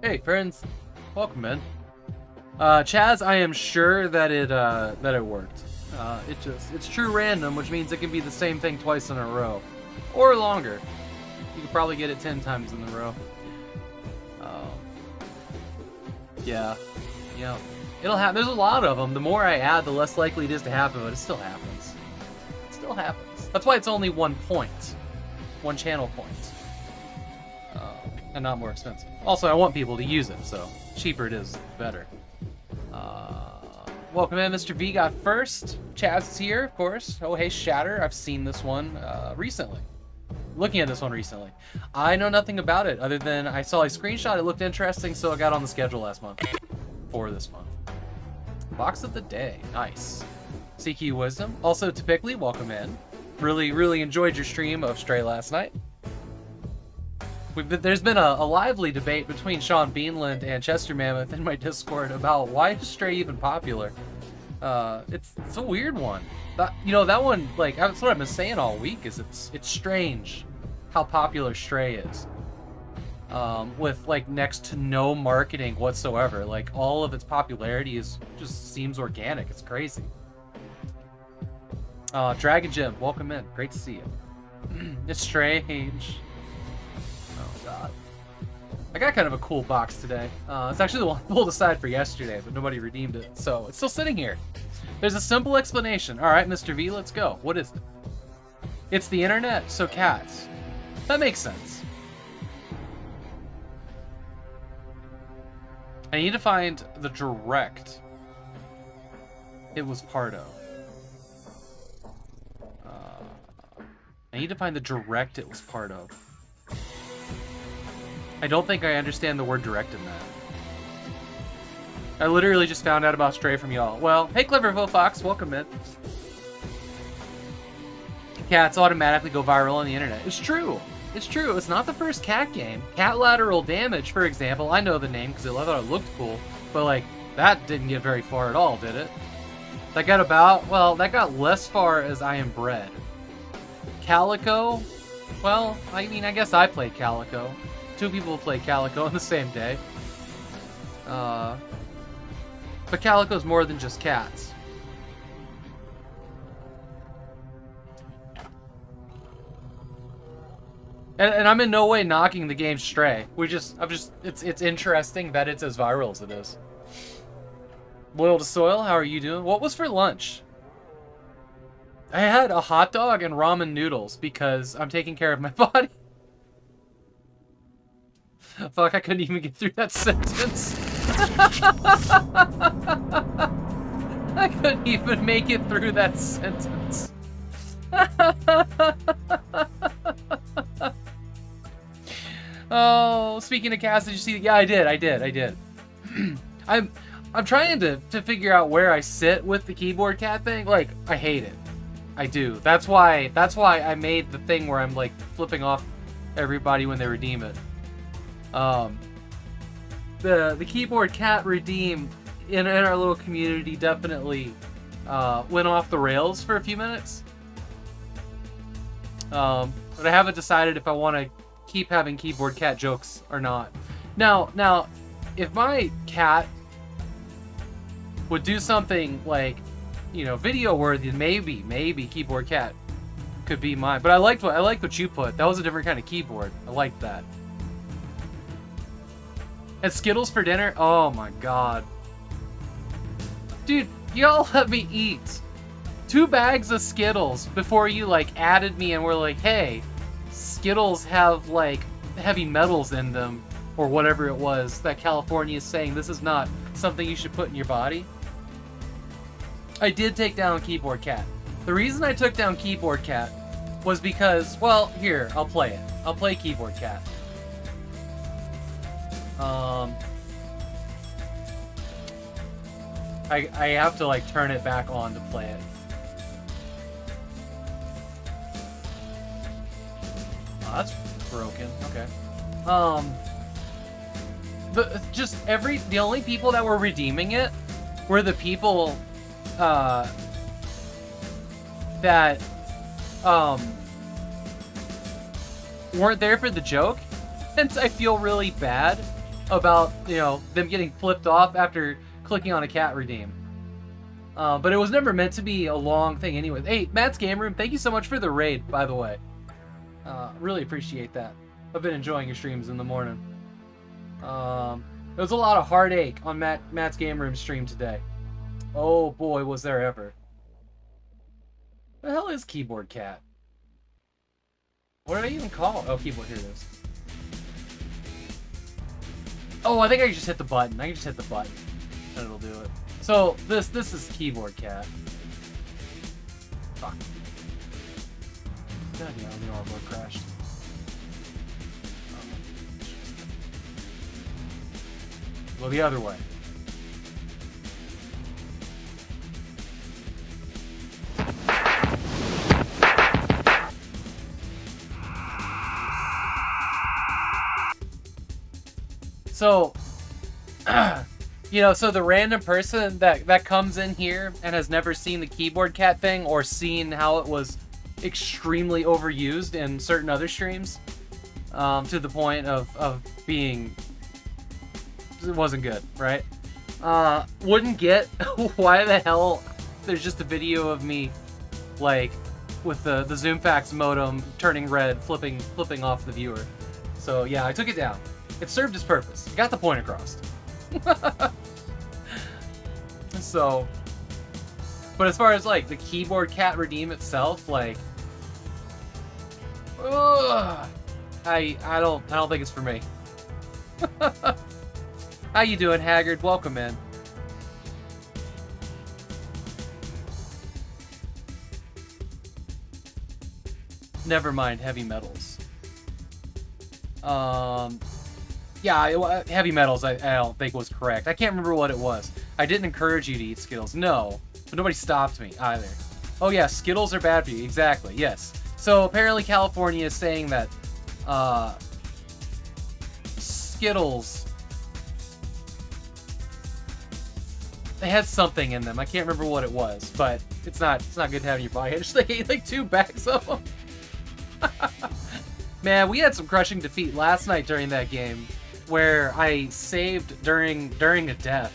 Hey friends, welcome in. Chaz, I am sure that it worked. It's true random, which means it can be the same thing twice in a row, or longer. You could probably get it 10 times in a row. Yeah, it'll happen. There's a lot of them. The more I add, the less likely it is to happen, but it still happens. It still happens. That's why it's only 1 point, 1 channel point. And not more expensive. Also, I want people to use it, so cheaper it is, better. Welcome in, Mr. V got first. Chaz is here, of course. Oh, hey, Shatter. I've seen this one recently. Looking at this one recently. I know nothing about it, other than I saw a screenshot. It looked interesting, so it got on the schedule last month. For this month. Box of the day. Nice. CQ Wisdom. Also, typically, welcome in. Really enjoyed your stream of Stray last night. There's been a lively debate between Sean Beanland and Chester Mammoth in my Discord about why is Stray even popular. It's a weird one. That one, like, that's what I've been saying all week, is it's strange how popular Stray is. With like next to no marketing whatsoever. Like, all of its popularity just seems organic. It's crazy. Dragon Jim, welcome in. Great to see you. It's strange. Oh god. I got kind of a cool box today. It's actually the one I pulled aside for yesterday, but nobody redeemed it, so it's still sitting here. There's a simple explanation. Alright, Mr. V, let's go. What is it? It's the internet, so cats. That makes sense. I need to find the direct it was part of. I need to find the direct it was part of. I don't think I understand the word direct in that. I literally just found out about Stray from y'all. Well, hey Clever Fox, welcome in. Cats automatically go viral on the internet. It's true. It's true. It's not the first cat game. Cat Lateral Damage, for example. I know the name because I thought it looked cool, but like that didn't get very far at all, did it? That got less far as I Am Bred. Calico? Well, I mean, I guess I played Calico. 2 people played Calico on the same day. But Calico's more than just cats. And I'm in no way knocking the game Stray. It's interesting that it's as viral as it is. Loyal to Soil, how are you doing? What was for lunch? I had a hot dog and ramen noodles because I'm taking care of my body. Fuck, I couldn't even get through that sentence. I couldn't even make it through that sentence. Oh, speaking of cats, did you see? Yeah, I did. I'm trying to figure out where I sit with the keyboard cat thing. Like, I hate it. I do. That's why I made the thing where I'm like flipping off everybody when they redeem it. The keyboard cat redeem in our little community definitely went off the rails for a few minutes. But I haven't decided if I want to keep having keyboard cat jokes or not. Now, if my cat would do something like, video worthy, maybe keyboard cat could be mine. But I liked what you put. That was a different kind of keyboard. I liked that. And Skittles for dinner? Oh my god. Dude, y'all let me eat 2 bags of Skittles before you added me and were like, hey, Skittles have heavy metals in them, or whatever it was that California is saying this is not something you should put in your body. I did take down Keyboard Cat. The reason I took down Keyboard Cat was because, well, here, I'll play it. I'll play Keyboard Cat. I have to turn it back on to play it. Oh, that's broken. Okay. The only people that were redeeming it were the people that weren't there for the joke, and I feel really bad about, you know, them getting flipped off after clicking on a cat redeem. But it was never meant to be a long thing anyway. Hey, Matt's Game Room, thank you so much for the raid, by the way. Really appreciate that. I've been enjoying your streams in the morning. There was a lot of heartache on Matt's Game Room stream today. Oh boy, was there ever. What the hell is Keyboard Cat? What did I even call it? Oh, keyboard, here it is. Oh, I think I just hit the button. I can just hit the button and it'll do it. So, this is Keyboard Cat. Fuck. God, yeah, the armor crashed. Go the other way. So, you know, so the random person that comes in here and has never seen the Keyboard Cat thing or seen how it was extremely overused in certain other streams, to the point of being, it wasn't good, right? Wouldn't get why the hell there's just a video of me, like, with the ZoomFax modem turning red, flipping off the viewer. So yeah, I took it down. It served its purpose. It got the point across. So, but as far as like the Keyboard Cat redeem itself, like, I don't think it's for me. How you doing, Haggard? Welcome in. Never mind heavy metals. Yeah, heavy metals I don't think was correct. I can't remember what it was. I didn't encourage you to eat Skittles. No, but nobody stopped me either. Oh yeah, Skittles are bad for you. Exactly, yes. So apparently California is saying that Skittles, they had something in them. I can't remember what it was, but it's not good to have in your body. I just ate like 2 bags of them. Man, we had some crushing defeat last night during that game, where I saved during a death,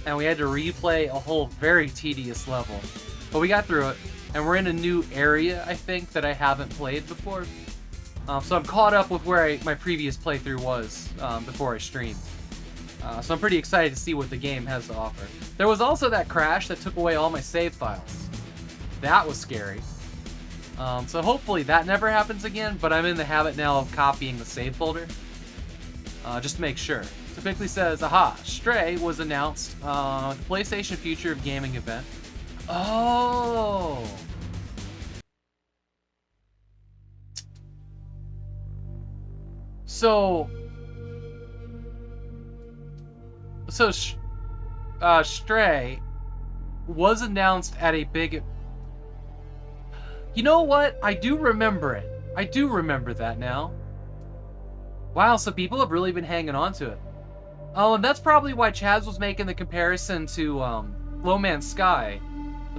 and we had to replay a whole very tedious level. But we got through it, and we're in a new area, I think, that I haven't played before. So I'm caught up with where my previous playthrough was before I streamed. So I'm pretty excited to see what the game has to offer. There was also that crash that took away all my save files. That was scary. So hopefully that never happens again, but I'm in the habit now of copying the save folder. Just to make sure. Typically says, aha, Stray was announced the PlayStation Future of Gaming event. Oh! So Stray was announced at a big... You know what? I do remember it. I do remember that now. Wow, so people have really been hanging on to it. Oh, and that's probably why Chaz was making the comparison to No Man's Sky.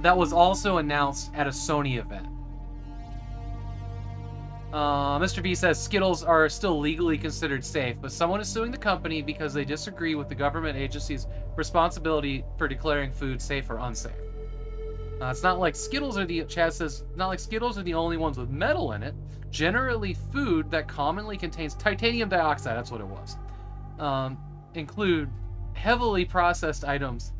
That was also announced at a Sony event. Mr. V says Skittles are still legally considered safe, but someone is suing the company because they disagree with the government agency's responsibility for declaring food safe or unsafe. It's not like Skittles are Chaz says, not like Skittles are the only ones with metal in it. Generally, food that commonly contains titanium dioxide, that's what it was, include heavily processed items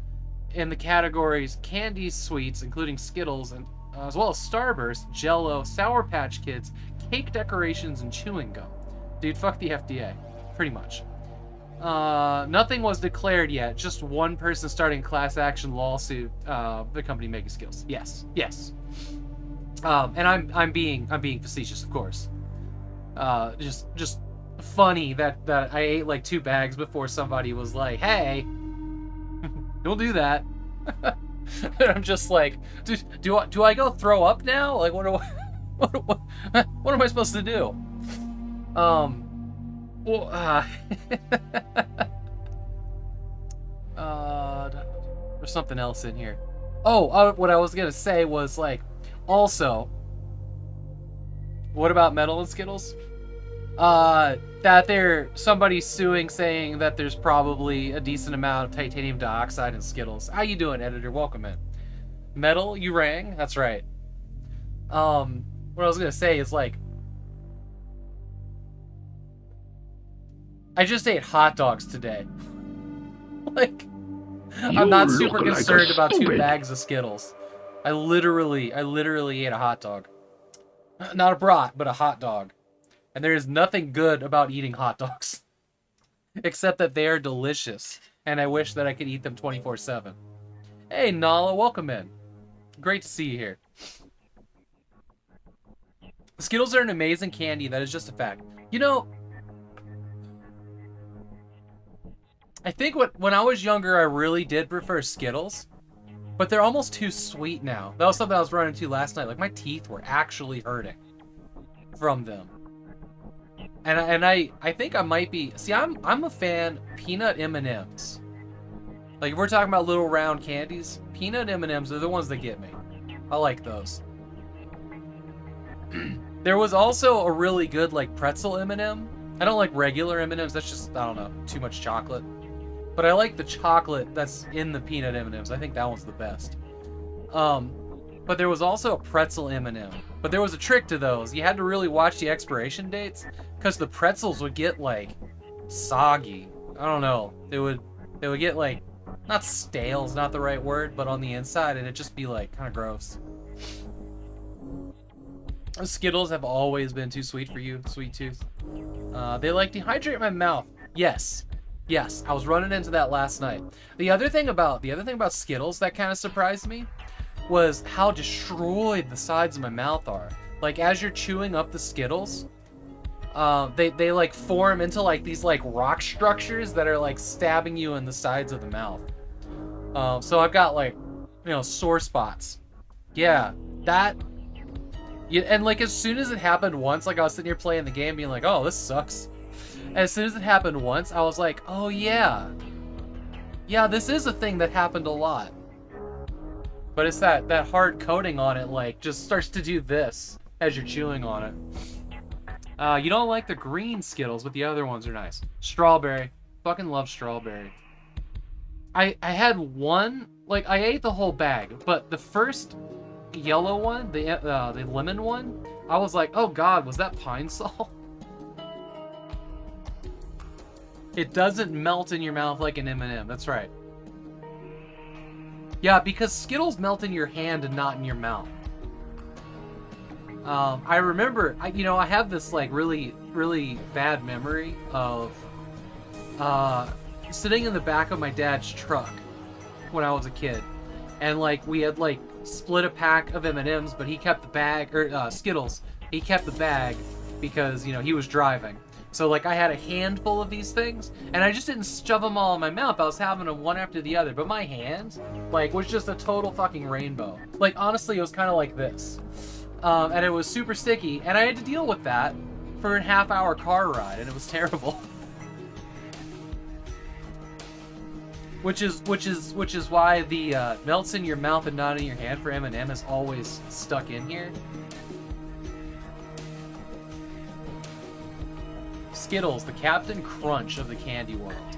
in the categories candies, sweets, including Skittles, and as well as Starburst, Jell-O, Sour Patch Kids, cake decorations, and chewing gum. Dude, fuck the FDA. Pretty much. Nothing was declared yet. Just one person starting a class action lawsuit. The company making Skittles. Yes, yes. And I'm being facetious, of course. Just funny that I ate like 2 bags before somebody was like, "Hey, don't do that." And I'm just like, do I go throw up now? Like, what am I supposed to do? Well, there's something else in here. Oh, what I was gonna say was, like, also, what about metal and Skittles? That somebody's suing, saying that there's probably a decent amount of titanium dioxide in Skittles. How you doing, editor? Welcome in. Metal, you rang? That's right. What I was gonna say is, like, I just ate hot dogs today. Like, I'm not super concerned about 2 bags of Skittles. I literally ate a hot dog. Not a brat, but a hot dog. And there is nothing good about eating hot dogs. Except that they are delicious. And I wish that I could eat them 24/7. Hey, Nala, welcome in. Great to see you here. Skittles are an amazing candy, that is just a fact. You know, I think when I was younger, I really did prefer Skittles. But they're almost too sweet now. That was something I was running into last night. Like, my teeth were actually hurting from them. And I think I might be... See, I'm a fan of peanut M&Ms. Like, if we're talking about little round candies, peanut M&Ms are the ones that get me. I like those. There was also a really good, like, pretzel M&M. I don't like regular M&Ms. That's just, I don't know, too much chocolate. But I like the chocolate that's in the peanut M&Ms. I think that one's the best. But there was also a pretzel M&M. But there was a trick to those. You had to really watch the expiration dates, because the pretzels would get, like, soggy. I don't know. They would get, like, not stale is not the right word, but on the inside, and it'd just be, like, kind of gross. Skittles have always been too sweet for you, sweet tooth. They, like, dehydrate my mouth. Yes. Yes, I was running into that last night. The other thing about Skittles that kind of surprised me was how destroyed the sides of my mouth are. Like, as you're chewing up the Skittles, they like form into like these like rock structures that are like stabbing you in the sides of the mouth. So I've got, like, you know, sore spots. Yeah, that. Yeah, and like as soon as it happened once, like I was sitting here playing the game, being like, "Oh, this sucks." As soon as it happened once, I was like, "Oh yeah, yeah, this is a thing that happened a lot." But it's that hard coating on it, like, just starts to do this as you're chewing on it. You don't like the green Skittles, but the other ones are nice. Strawberry, fucking love strawberry. I had one, like, I ate the whole bag, but the first yellow one, the lemon one, I was like, "Oh God, was that pine sol?" It doesn't melt in your mouth like an M&M. That's right. Yeah, because Skittles melt in your hand and not in your mouth. I remember, I have this, like, really, really bad memory of sitting in the back of my dad's truck when I was a kid. And, like, we had, like, split a pack of M&Ms, but he kept the bag, or Skittles. He kept the bag because, he was driving. So, like, I had a handful of these things, and I just didn't shove them all in my mouth. I was having them one after the other. But my hand, like, was just a total fucking rainbow. Like, honestly, it was kind of like this. And it was super sticky, and I had to deal with that for a half-hour car ride, and it was terrible. Which is why the melts in your mouth and not in your hand for M&M is always stuck in here. Skittles, the Captain Crunch of the candy world.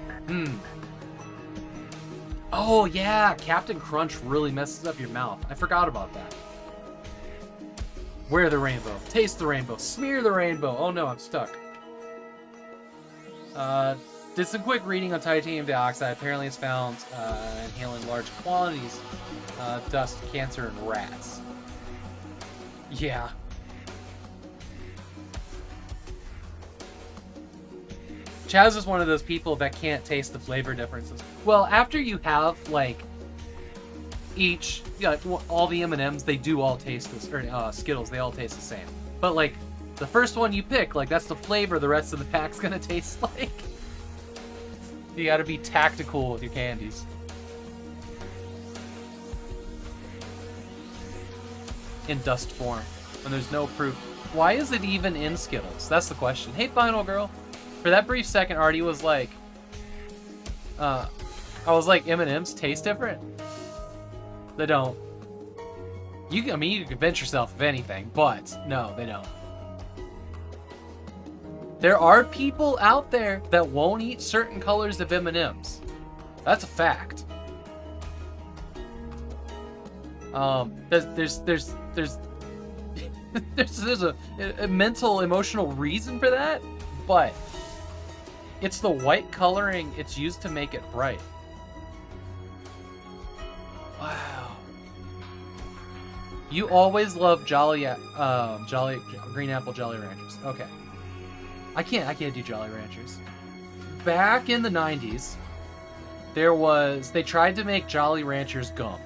Oh yeah, Captain Crunch really messes up your mouth. I forgot about that. Wear the rainbow, taste the rainbow, smear the rainbow. Oh no, I'm stuck. Did some quick reading on titanium dioxide. Apparently it's found inhaling large quantities of dust cancer in rats. Yeah. Chaz is one of those people that can't taste the flavor differences. Well, after you have, like, all the M&Ms, they do all taste this, or Skittles, they all taste the same. But, like, the first one you pick, like, that's the flavor the rest of the pack's gonna taste like. You gotta be tactical with your candies. In dust form, when there's no proof. Why is it even in Skittles? That's the question. Hey, Final Girl. For that brief second, Artie was like, I was like, M&Ms taste different? They don't. You can convince yourself of anything, but no, they don't. There are people out there that won't eat certain colors of M&Ms. That's a fact. There's there's a mental, emotional reason for that, but it's the white coloring it's used to make it bright. Wow. You always love Jolly Green Apple Jolly Ranchers. Okay. I can't do Jolly Ranchers. Back in the 90s, they tried to make Jolly Ranchers gum.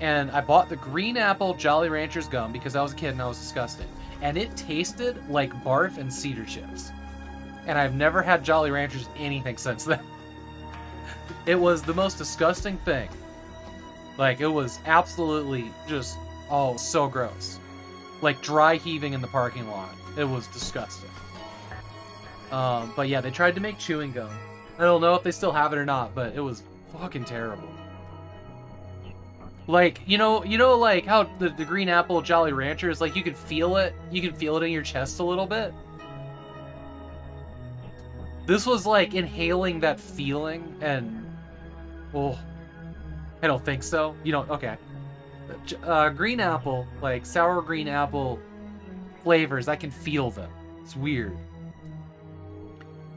And I bought the Green Apple Jolly Ranchers gum because I was a kid and I was disgusting. And it tasted like barf and cedar chips. And I've never had Jolly Ranchers anything since then. It was the most disgusting thing. Like, it was absolutely just, oh, so gross. Like dry heaving in the parking lot. It was disgusting. But yeah, they tried to make chewing gum. I don't know if they still have it or not, but it was fucking terrible. Like, you know, like how the Green Apple Jolly Ranchers, like you can feel it in your chest a little bit. This was like inhaling that feeling, and oh, I don't think so. You don't? Okay. Green apple, like sour green apple flavors, I can feel them. It's weird.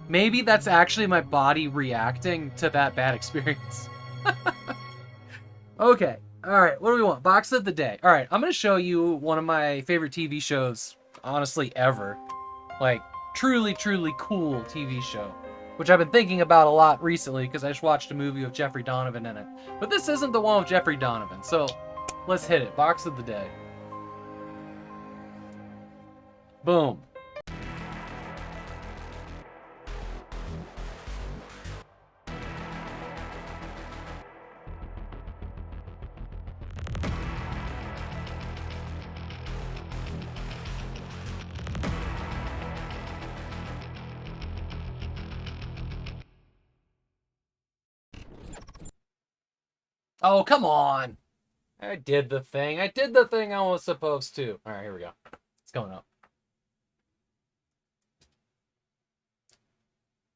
Maybe that's actually my body reacting to that bad experience. Okay. All right. What do we want? Box of the day. All right. I'm going to show you one of my favorite TV shows, honestly, ever. Like, truly, truly cool TV show. Which I've been thinking about a lot recently because I just watched a movie with Jeffrey Donovan in it. But this isn't the one with Jeffrey Donovan. So, let's hit it. Box of the day. Boom. Oh, come on. I did the thing. I did the thing I was supposed to. All right, here we go. It's going up.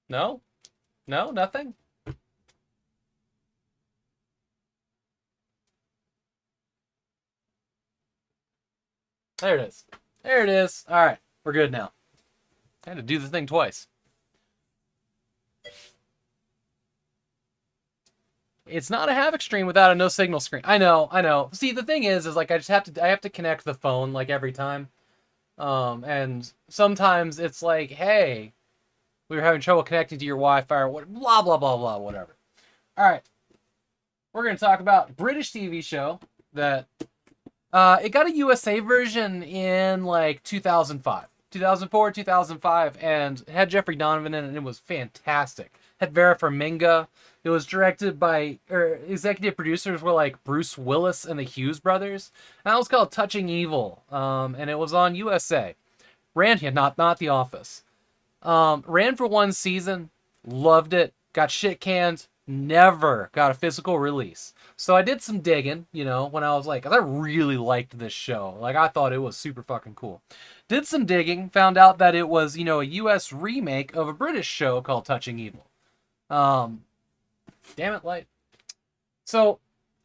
No? No? Nothing? There it is. There it is. All right. We're good now. I had to do the thing twice. It's not a Havok stream without a no signal screen. I know. See, the thing is like I have to connect the phone like every time. And sometimes it's like, hey, we were having trouble connecting to your Wi-Fi or what, blah, blah, blah, blah, whatever. All right. We're going to talk about a British TV show that, it got a USA version in like 2005, 2004, 2005, and it had Jeffrey Donovan in it, and it was fantastic. Had Vera Farmiga. It was directed by, or executive producers were like Bruce Willis and the Hughes brothers. And that was called Touching Evil. And it was on USA. Ran here, not The Office. Ran for one season, loved it, got shit canned, never got a physical release. So I did some digging, you know, when I was like, 'cause I really liked this show. Like, I thought it was super fucking cool. Did some digging, found out that it was, you know, a US remake of a British show called Touching Evil. Damn it, Light. So,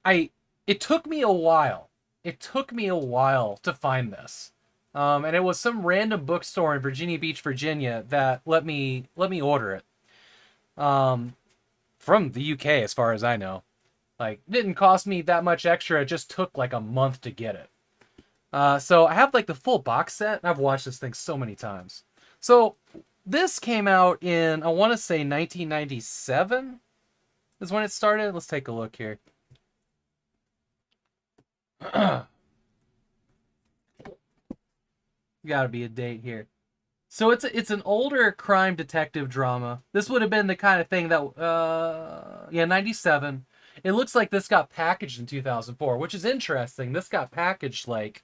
it took me a while. It took me a while to find this. And it was some random bookstore in Virginia Beach, Virginia that let me order it. From the UK, as far as I know. Like, it didn't cost me that much extra. It just took like a month to get it. So I have like the full box set, and I've watched this thing so many times. So this came out in, I want to say 1997 is when it started. Let's take a look here. Gotta be a date here. So it's an older crime detective drama. This would have been the kind of thing that, 97. It looks like this got packaged in 2004, which is interesting. This got packaged like,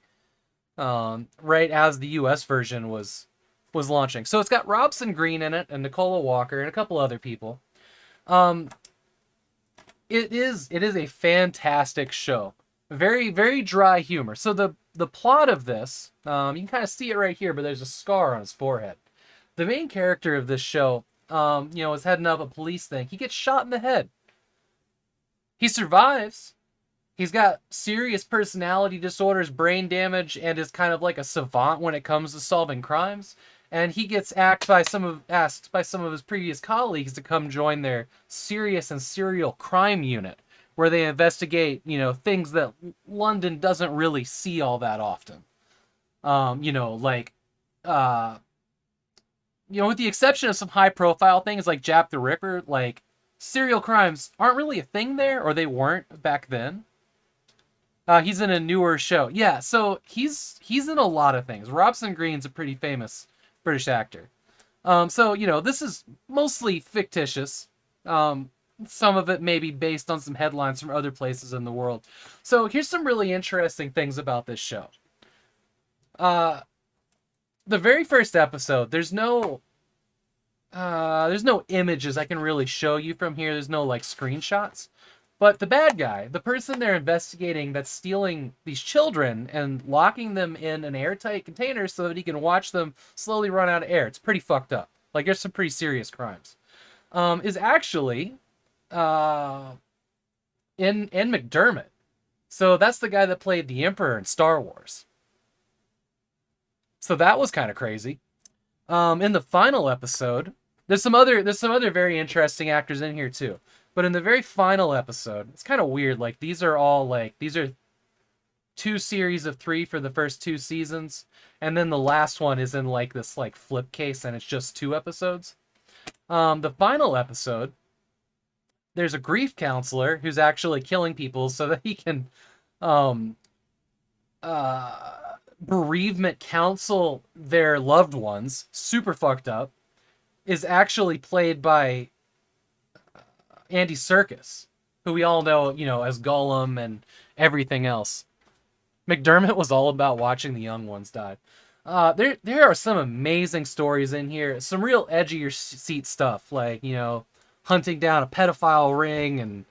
right as the US version was launching. So it's got Robson Green in it and Nicola Walker and a couple other people. It is a fantastic show. Very, very dry humor. So the plot of this, you can kind of see it right here, but there's a scar on his forehead. The main character of this show, is heading up a police thing. He gets shot in the head. He survives. He's got serious personality disorders, brain damage, and is kind of like a savant when it comes to solving crimes. And he gets asked by some of his previous colleagues to come join their serious and serial crime unit, where they investigate, things that London doesn't really see all that often. With the exception of some high-profile things like Jack the Ripper, like serial crimes aren't really a thing there, or they weren't back then. He's in a newer show. Yeah, so he's in a lot of things. Robson Green's a pretty famous British actor. This is mostly fictitious. Some of it may be based on some headlines from other places in the world. So here's some really interesting things about this show. The very first episode, there's no images I can really show you from here. There's no like screenshots. But the bad guy, the person they're investigating that's stealing these children and locking them in an airtight container so that he can watch them slowly run out of air. It's pretty fucked up. Like, there's some pretty serious crimes. Is actually in McDermott. So that's the guy that played the Emperor in Star Wars. So that was kind of crazy. In the final episode, there's some other very interesting actors in here too. But in the very final episode, it's kind of weird. Like, these are 2 series of 3 for the first 2 seasons. And then the last one is in like this like flip case and it's just 2 episodes. The final episode, there's a grief counselor who's actually killing people so that he can bereavement counsel their loved ones. Super fucked up. Is actually played by Andy Serkis, who we all know, as Gollum and everything else. McDermott was all about watching the young ones die. There are some amazing stories in here. Some real edge of your seat stuff, like, hunting down a pedophile ring and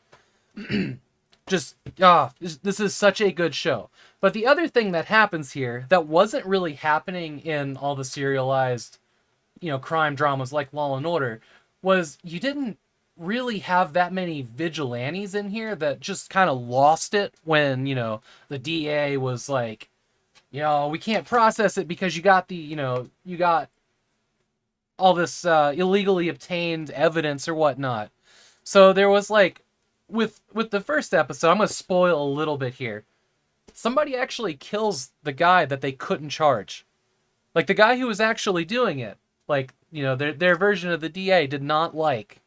this is such a good show. But the other thing that happens here that wasn't really happening in all the serialized, crime dramas like Law and Order was you didn't really have that many vigilantes in here that just kind of lost it when, the DA was like, we can't process it because you got all this illegally obtained evidence or whatnot. So there was like, with the first episode, I'm going to spoil a little bit here. Somebody actually kills the guy that they couldn't charge. Like, the guy who was actually doing it. Like, their version of the DA did not like.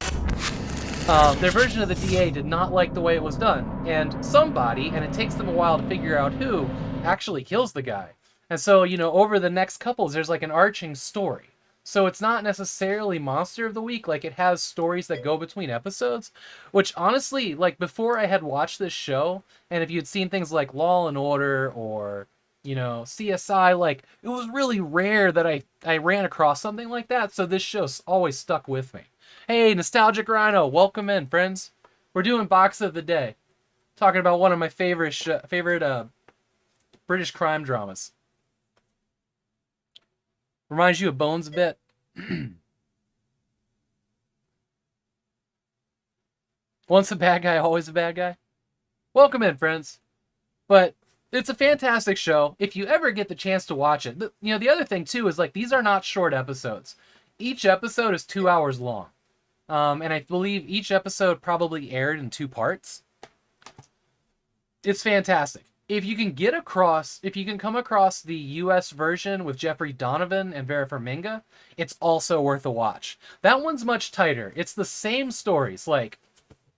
Their version of the DA did not like the way it was done. And somebody, and it takes them a while to figure out who, actually kills the guy. And so, over the next couples, there's like an arching story. So it's not necessarily Monster of the Week. Like, it has stories that go between episodes. Which, honestly, like, before I had watched this show, and if you'd seen things like Law and Order or, CSI, like, it was really rare that I ran across something like that. So this show's always stuck with me. Hey, Nostalgic Rhino, welcome in, friends. We're doing Box of the Day. Talking about one of my favorite British crime dramas. Reminds you of Bones a bit. Once a bad guy, always a bad guy. Welcome in, friends. But it's a fantastic show. If you ever get the chance to watch it. The other thing, too, is like these are not short episodes. Each episode is 2 hours long. And I believe each episode probably aired in 2 parts. It's fantastic. If you can come across the US version with Jeffrey Donovan and Vera Farmiga, it's also worth a watch. That one's much tighter. It's the same stories, like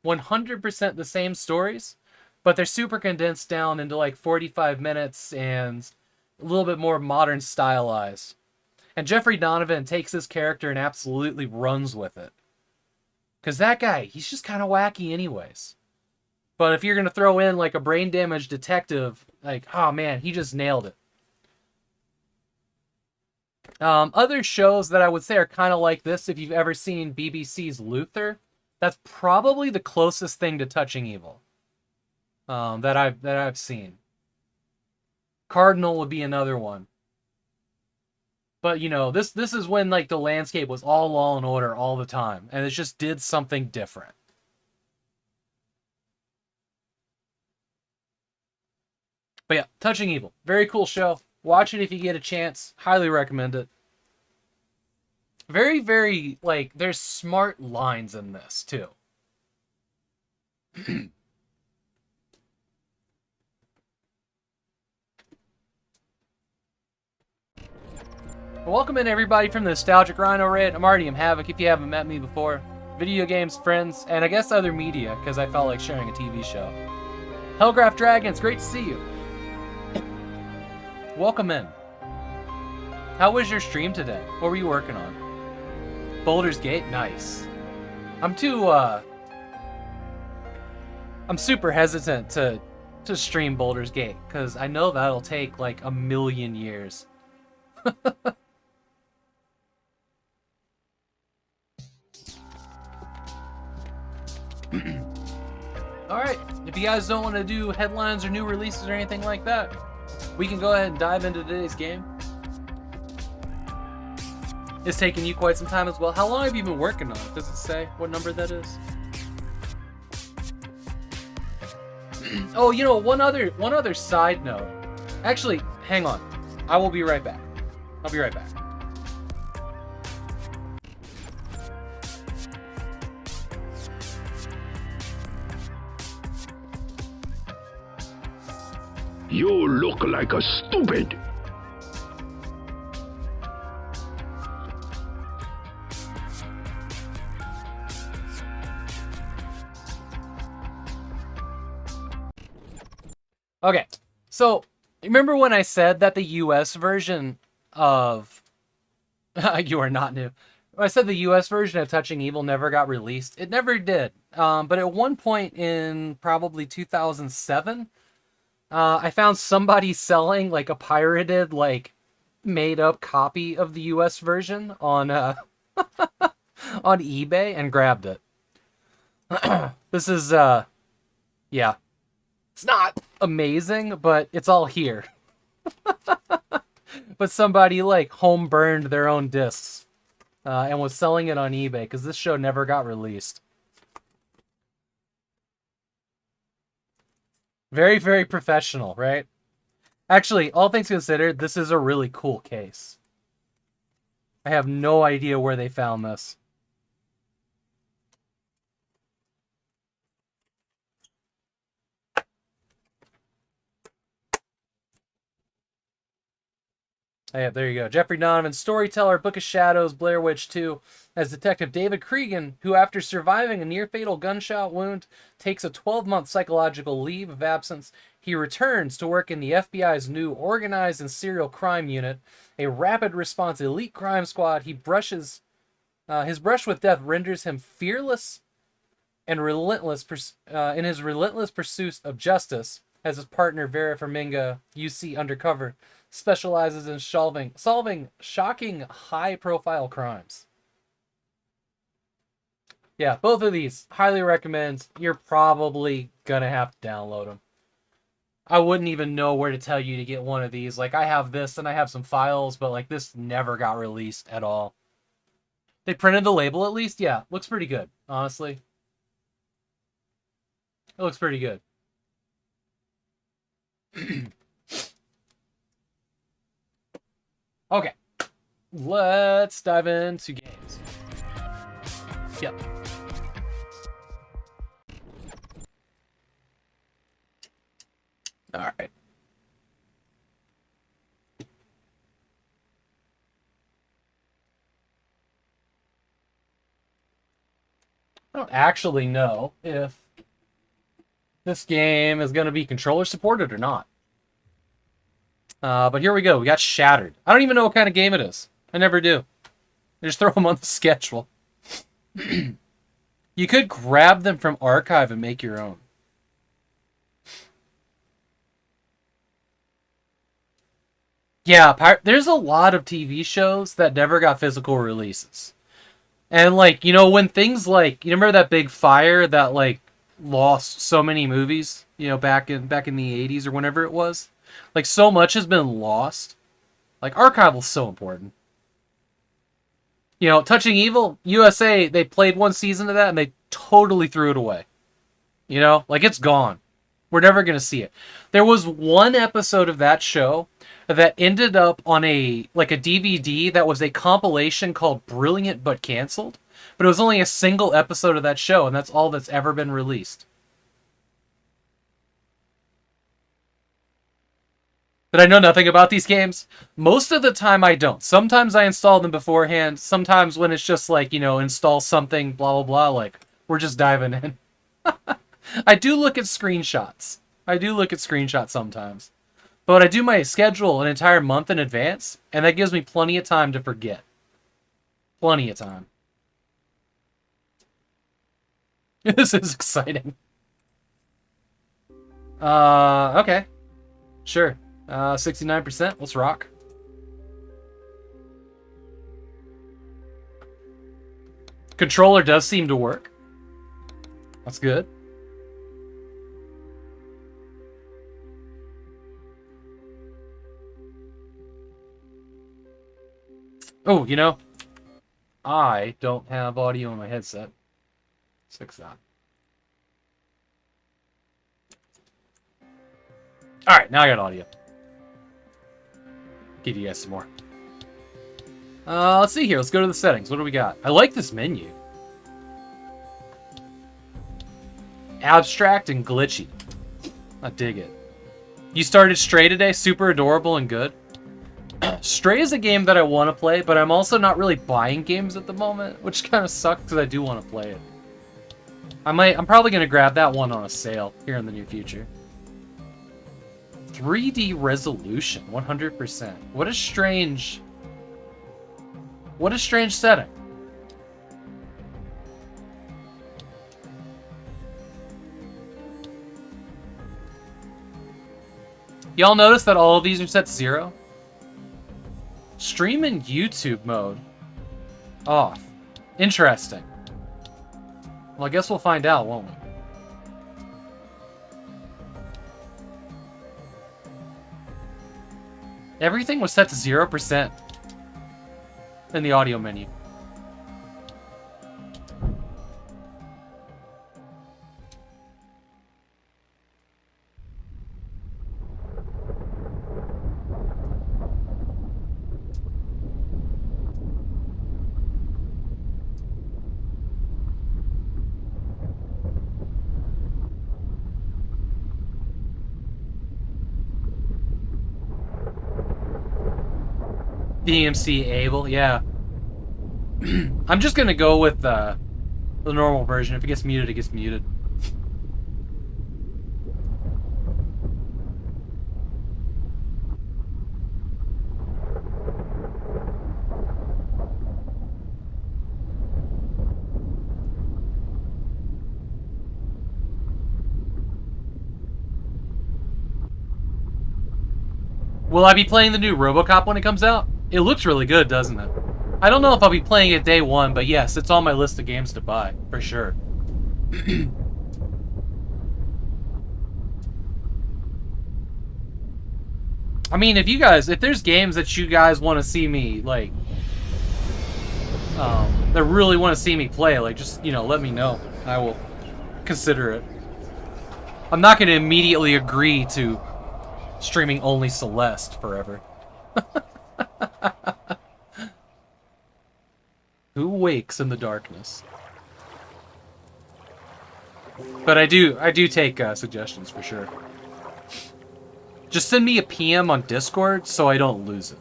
100% the same stories, but they're super condensed down into like 45 minutes and a little bit more modern stylized. And Jeffrey Donovan takes his character and absolutely runs with it. Because that guy, he's just kind of wacky anyways. But if you're going to throw in like a brain damaged detective, like, oh man, he just nailed it. Other shows that I would say are kind of like this, if you've ever seen BBC's Luther, that's probably the closest thing to Touching Evil that I've seen. Cardinal would be another one. But you know, this is when like the landscape was all Law and Order all the time, and it just did something different. But yeah, Touching Evil, very cool show. Watch it if you get a chance. Highly recommend it. Very, very like there's smart lines in this too. Welcome in everybody from the Nostalgic Rhino Raid. I'm Artyom Havok if you haven't met me before. Video games, friends, and I guess other media, because I felt like sharing a TV show. Hellgraph Dragons, great to see you. Welcome in. How was your stream today? What were you working on? Baldur's Gate? Nice. I'm super hesitant to stream Baldur's Gate, because I know that'll take like a million years. Alright, if you guys don't want to do headlines or new releases or anything like that, we can go ahead and dive into today's game. It's taken you quite some time as well. How long have you been working on it? Does it say what number that is? Oh, you know, one other side note. Actually, hang on. I will be right back. I'll be right back. You look like a stupid. Okay, so remember when I said that the US version of you are not new. When I said the US version of Touching Evil never got released. It never did. But at one point in probably 2007, I found somebody selling like a pirated, like made up copy of the US version on on eBay and grabbed it. This is yeah. It's not amazing, but it's all here. But somebody like home burned their own discs and was selling it on eBay because this show never got released. Very, very professional, right? Actually, all things considered, this is a really cool case. I have no idea where they found this. Yeah, there you go. Jeffrey Donovan, storyteller, Book of Shadows, Blair Witch 2, as Detective David Cregan, who after surviving a near-fatal gunshot wound, takes a 12-month psychological leave of absence. He returns to work in the FBI's new Organized and Serial Crime Unit, a rapid response elite crime squad. His brush with death renders him fearless and relentless in his relentless pursuit of justice, as his partner Vera Farmiga, UC Undercover, specializes in solving shocking high-profile crimes. Yeah, both of these, highly recommend. You're probably gonna have to download them. I wouldn't even know where to tell you to get one of these. Like, I have this and I have some files, but like this never got released at all. They printed the label at least? Yeah, looks pretty good, honestly. It looks pretty good. Okay, let's dive into games. Yep. All right. I don't actually know if this game is going to be controller supported or not. But here we go. We got Shattered. I don't even know what kind of game it is. I never do. I just throw them on the schedule. You could grab them from archive and make your own. Yeah, there's a lot of TV shows that never got physical releases. And like, you know, when things like, you remember that big fire that like lost so many movies, you know, back in the 80s or whenever it was? Like, so much has been lost. Like, archival is so important. You know, Touching Evil, USA, they played one season of that and they totally threw it away. You know, like it's gone. We're never going to see it. There was one episode of that show that ended up on a DVD that was a compilation called Brilliant But Cancelled. But it was only a single episode of that show, and that's all that's ever been released. But I know nothing about these games. Most of the time I don't. Sometimes I install them beforehand. Sometimes when it's just like, you know, install something, blah, blah, blah, like, we're just diving in. I do look at screenshots. I do look at screenshots sometimes. But I do my schedule an entire month in advance, and that gives me plenty of time to forget. Plenty of time. This is exciting. Okay. Sure. 69%. Let's rock. Controller does seem to work. That's good. Oh, you know, I don't have audio in my headset. Let's fix that. Alright, now I got audio. Give you guys some more. Let's see here. Let's go to the settings. What do we got? I like this menu. Abstract and glitchy. I dig it. You started Stray today? Super adorable and good. Stray is a game that I want to play, but I'm also not really buying games at the moment, which kind of sucks because I do want to play it. I'm probably going to grab that one on a sale here in the near future. 3D resolution, 100%. What a strange setting. Y'all notice that all of these are set to 0? Stream in YouTube mode. Off. Interesting. Well, I guess we'll find out, won't we? Everything was set to 0% in the audio menu. DMC able, yeah. I'm just gonna go with the normal version. If it gets muted, it gets muted. Will I be playing the new RoboCop when it comes out? It looks really good, doesn't it? I don't know if I'll be playing it day one, but yes, it's on my list of games to buy, for sure. I mean, if there's games that you guys want to see me, like, that really want to see me play, like, just, you know, let me know. I will consider it. I'm not going to immediately agree to streaming only Celeste forever. Who wakes in the darkness? But I do take suggestions for sure. Just send me a PM on Discord so I don't lose it.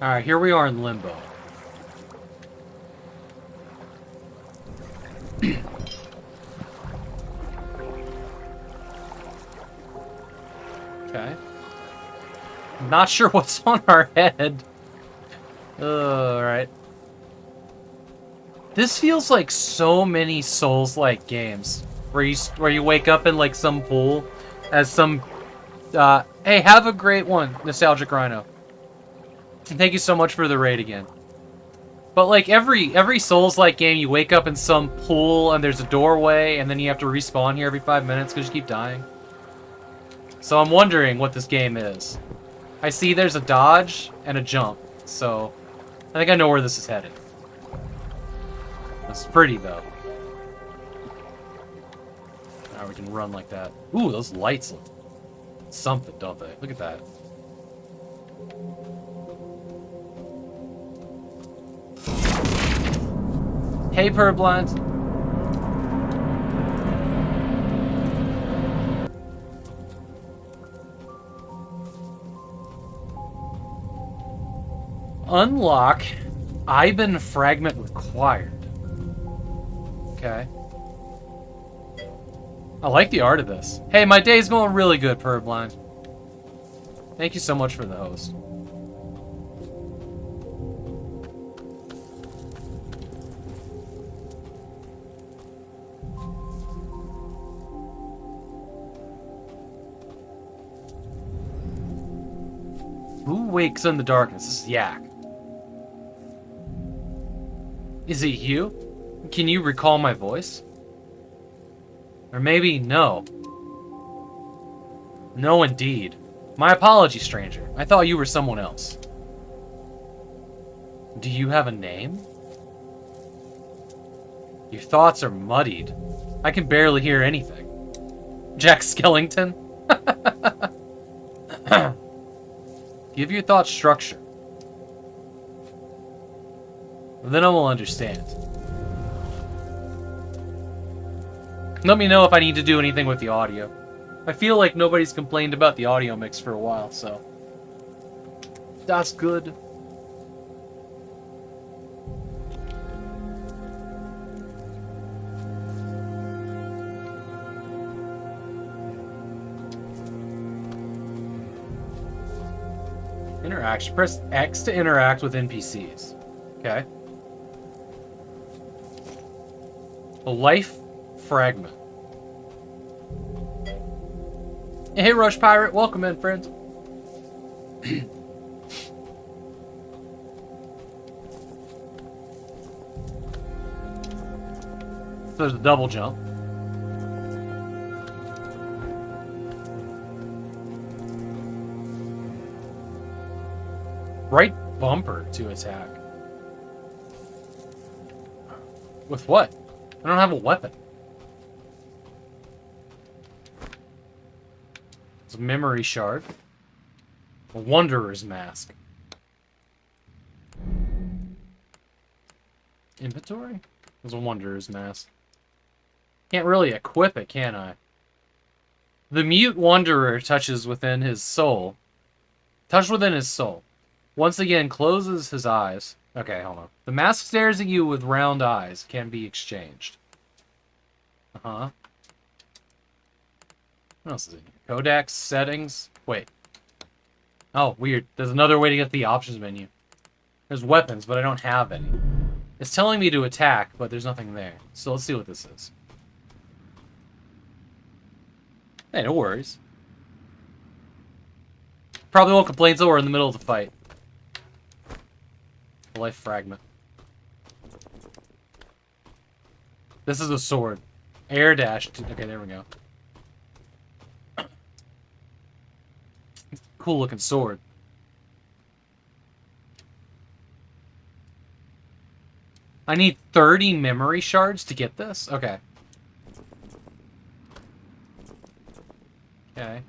Alright, here we are in Limbo. Okay. Not sure what's on our head. Alright. This feels like so many Souls-like games. Where you wake up in like some pool as some hey, have a great one, Nostalgic Rhino. And thank you so much for the raid again. But like every Souls-like game, you wake up in some pool and there's a doorway, and then you have to respawn here every 5 minutes because you keep dying. So I'm wondering what this game is. I see there's a dodge and a jump, so I think I know where this is headed. It's pretty though. Now we can run like that. Ooh, those lights look something, don't they? Look at that. Hey, Purblind. Unlock Iban fragment required. Okay. I like the art of this. Hey, my day's going really good, Purblind. Thank you so much for the host. Who wakes in the darkness? This is Yak. Is it you? Can you recall my voice? Or maybe no. No, indeed. My apologies, stranger. I thought you were someone else. Do you have a name? Your thoughts are muddied. I can barely hear anything. Jack Skellington? Give your thoughts structure. Then I will understand. Let me know if I need to do anything with the audio. I feel like nobody's complained about the audio mix for a while, so... That's good. Interaction. Press X to interact with NPCs. Okay. A life fragment. Hey, Rush Pirate. Welcome in, friend. There's a double jump. Right bumper to attack. With what? I don't have a weapon. It's a memory shard. A Wanderer's Mask. Inventory? There's a Wanderer's Mask. Can't really equip it, can I? The mute Wanderer touches within his soul. Touch within his soul. Once again, closes his eyes. Okay, hold on. The mask stares at you with round eyes. Can be exchanged. Uh-huh. What else is in here? Codex, settings. Wait. Oh, weird. There's another way to get the options menu. There's weapons, but I don't have any. It's telling me to attack, but there's nothing there. So let's see what this is. Hey, no worries. Probably won't complain until we're in the middle of the fight. Life fragment. This is a sword. Air dash. Okay, there we go. Cool looking sword. I need 30 memory shards to get this? Okay. Okay.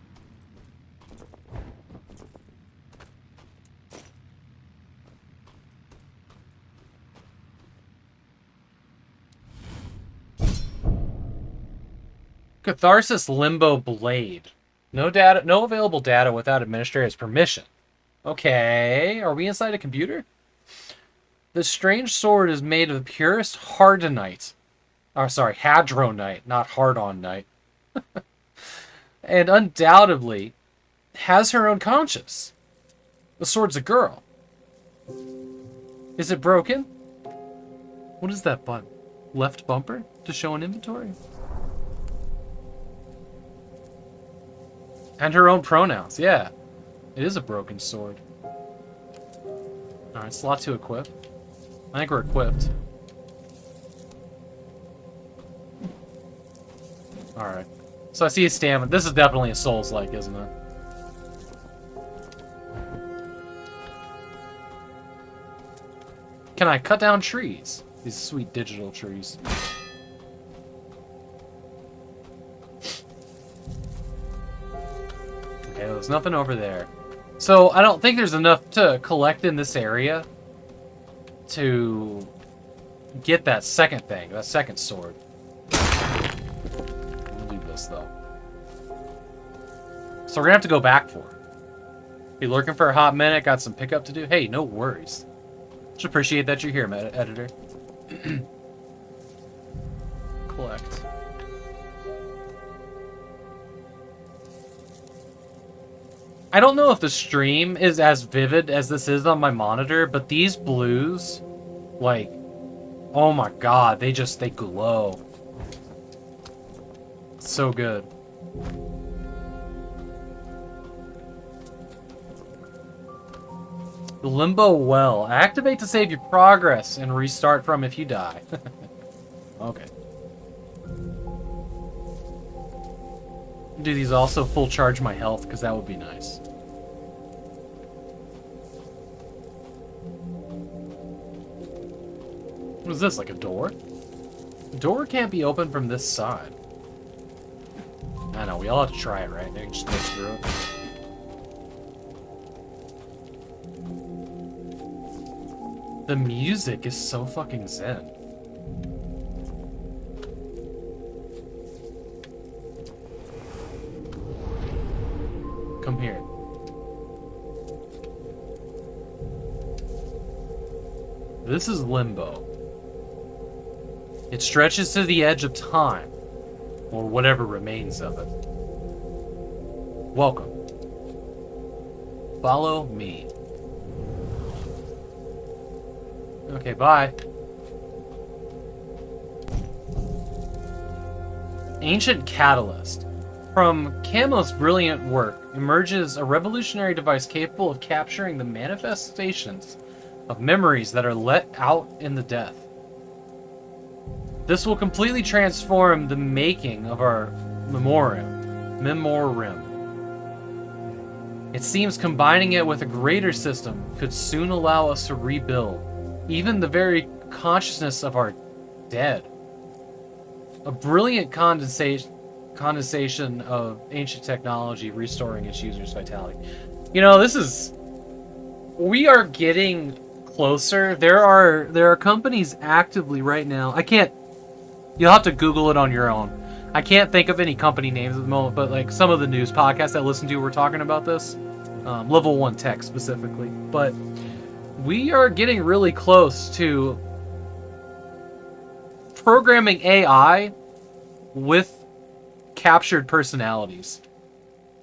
Catharsis Limbo Blade. No data, no available data without administrator's permission. Okay, are we inside a computer? The strange sword is made of the purest hardonite. Oh, sorry, hadronite, not hardonite. And undoubtedly has her own conscience. The sword's a girl. Is it broken? What is that button? Left bumper to show an inventory? And her own pronouns, yeah. It is a broken sword. Alright, slot to equip. I think we're equipped. Alright. So I see a stamina. This is definitely a Souls-like, isn't it? Can I cut down trees? These sweet digital trees. Okay, there's nothing over there. So I don't think there's enough to collect in this area to get that second thing, that second sword. We'll do this though. So we're gonna have to go back for it. Be lurking for a hot minute, got some pickup to do. Hey, no worries. Just appreciate that you're here, editor. Collect. I don't know if the stream is as vivid as this is on my monitor, but these blues, like, oh my god, they glow. So good. The Limbo Well. Activate to save your progress and restart from if you die. Okay. Do these also full charge my health, because that would be nice. What is this, like a door? The door can't be opened from this side. I know, we all have to try it, right? They can just go through it. The music is so fucking zen. Come here. This is Limbo. It stretches to the edge of time, or whatever remains of it. Welcome. Follow me. Okay, bye. Ancient Catalyst. From Camo's brilliant work emerges a revolutionary device capable of capturing the manifestations of memories that are let out in the death. This will completely transform the making of our memoriam. It seems combining it with a greater system could soon allow us to rebuild even the very consciousness of our dead. A brilliant condensation of ancient technology restoring its users' vitality. You know, we are getting closer. There are companies actively right now. You'll have to Google it on your own. I can't think of any company names at the moment, but like some of the news podcasts I listen to were talking about this. Level 1 tech specifically. But we are getting really close to programming AI with captured personalities.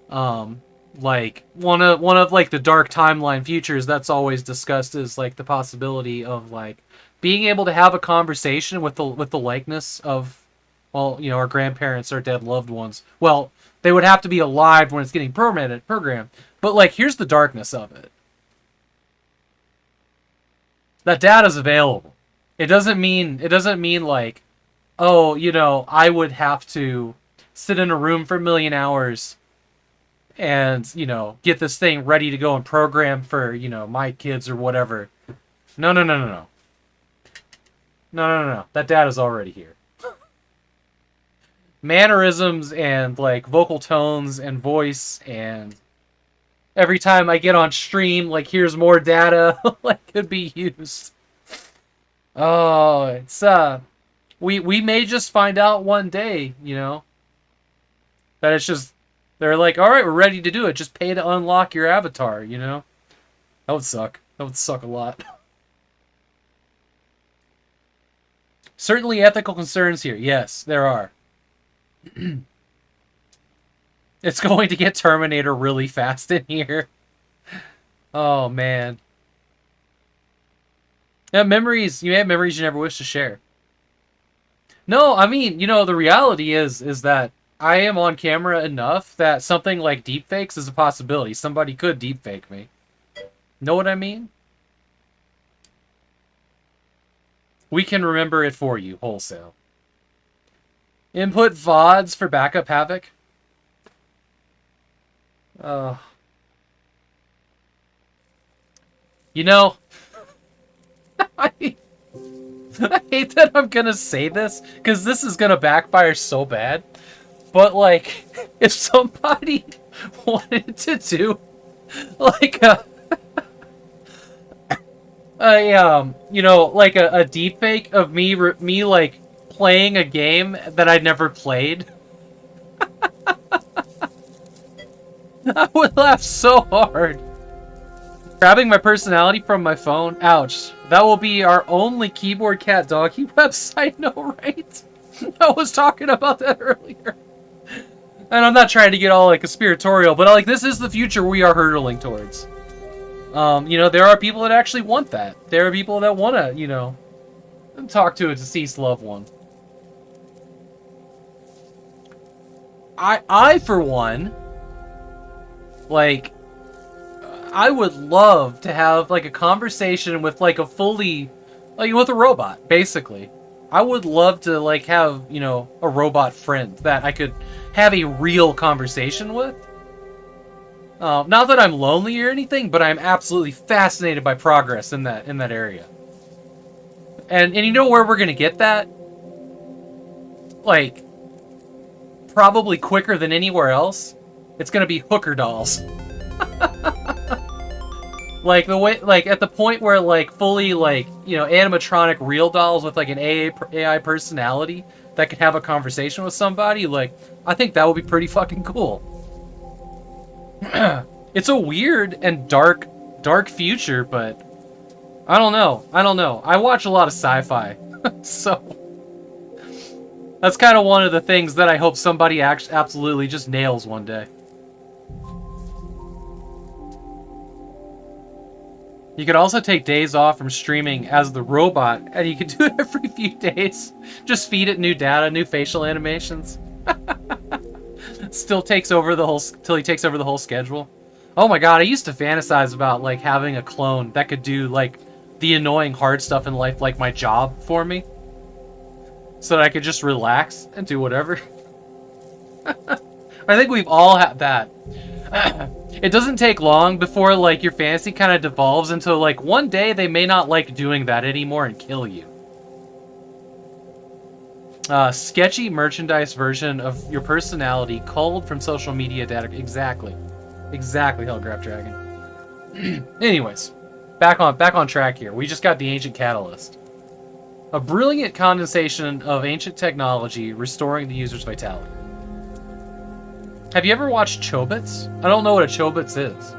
Like one of like the dark timeline futures that's always discussed is like the possibility of like being able to have a conversation with the likeness of, well, you know, our grandparents or dead loved ones. Well, they would have to be alive when it's getting programmed. But like, here's the darkness of it. That data's available. It doesn't mean like, oh, you know, I would have to sit in a room for a million hours and, you know, get this thing ready to go and program for, you know, my kids or whatever. No. No. That data's already here. Mannerisms and, like, vocal tones and voice, and every time I get on stream, like, here's more data, like, could be used. Oh, it's, we may just find out one day, you know, that it's just, they're like, all right, we're ready to do it. Just pay to unlock your avatar, you know? That would suck. That would suck a lot. Certainly ethical concerns here. Yes, there are. It's going to get Terminator really fast in here. Oh, man. Yeah, memories. You have memories you never wish to share. No, I mean, you know, the reality is that I am on camera enough that something like deepfakes is a possibility. Somebody could deepfake me. Know what I mean? We can remember it for you, wholesale. Input VODs for backup Havok. Uh, you know, I, I hate that I'm gonna say this, because this is gonna backfire so bad. But, like, if somebody wanted to do, like, a deep fake of me, like, playing a game that I'd never played, I would laugh so hard. Grabbing my personality from my phone? Ouch. That will be our only keyboard cat doggy website, no, right? I was talking about that earlier. And I'm not trying to get all, like, conspiratorial, but, like, this is the future we are hurtling towards. There are people that actually want that. There are people that want to, talk to a deceased loved one. I for one, like, I would love to have, like, a conversation with, like, a fully, like, with a robot, basically. I would love to, like, have, a robot friend that I could have a real conversation with. Not that I'm lonely or anything, but I'm absolutely fascinated by progress in that area. And you know where we're gonna get that? Like, probably quicker than anywhere else. It's gonna be hooker dolls. Like, the way, like, at the point where, like, fully, like, animatronic real dolls with, like, an AI personality that can have a conversation with somebody, like, I think that would be pretty fucking cool. It's a weird and dark future, but I don't know. I watch a lot of sci-fi, so that's kind of one of the things that I hope somebody absolutely just nails one day. You could also take days off from streaming as the robot, and you could do it every few days. Just feed it new data, new facial animations. Still takes over the whole, till he takes over the whole schedule. Oh my god, I used to fantasize about, like, having a clone that could do, like, the annoying hard stuff in life, like my job, for me. So that I could just relax and do whatever. I think we've all had that. It doesn't take long before, like, your fantasy kind of devolves into, like, one day they may not like doing that anymore and kill you. Sketchy merchandise version of your personality culled from social media data. Exactly, Hellgraph Dragon. Anyways, back on track here. We just got the Ancient Catalyst. A brilliant condensation of ancient technology restoring the user's vitality. Have you ever watched Chobits? I don't know what a Chobits is.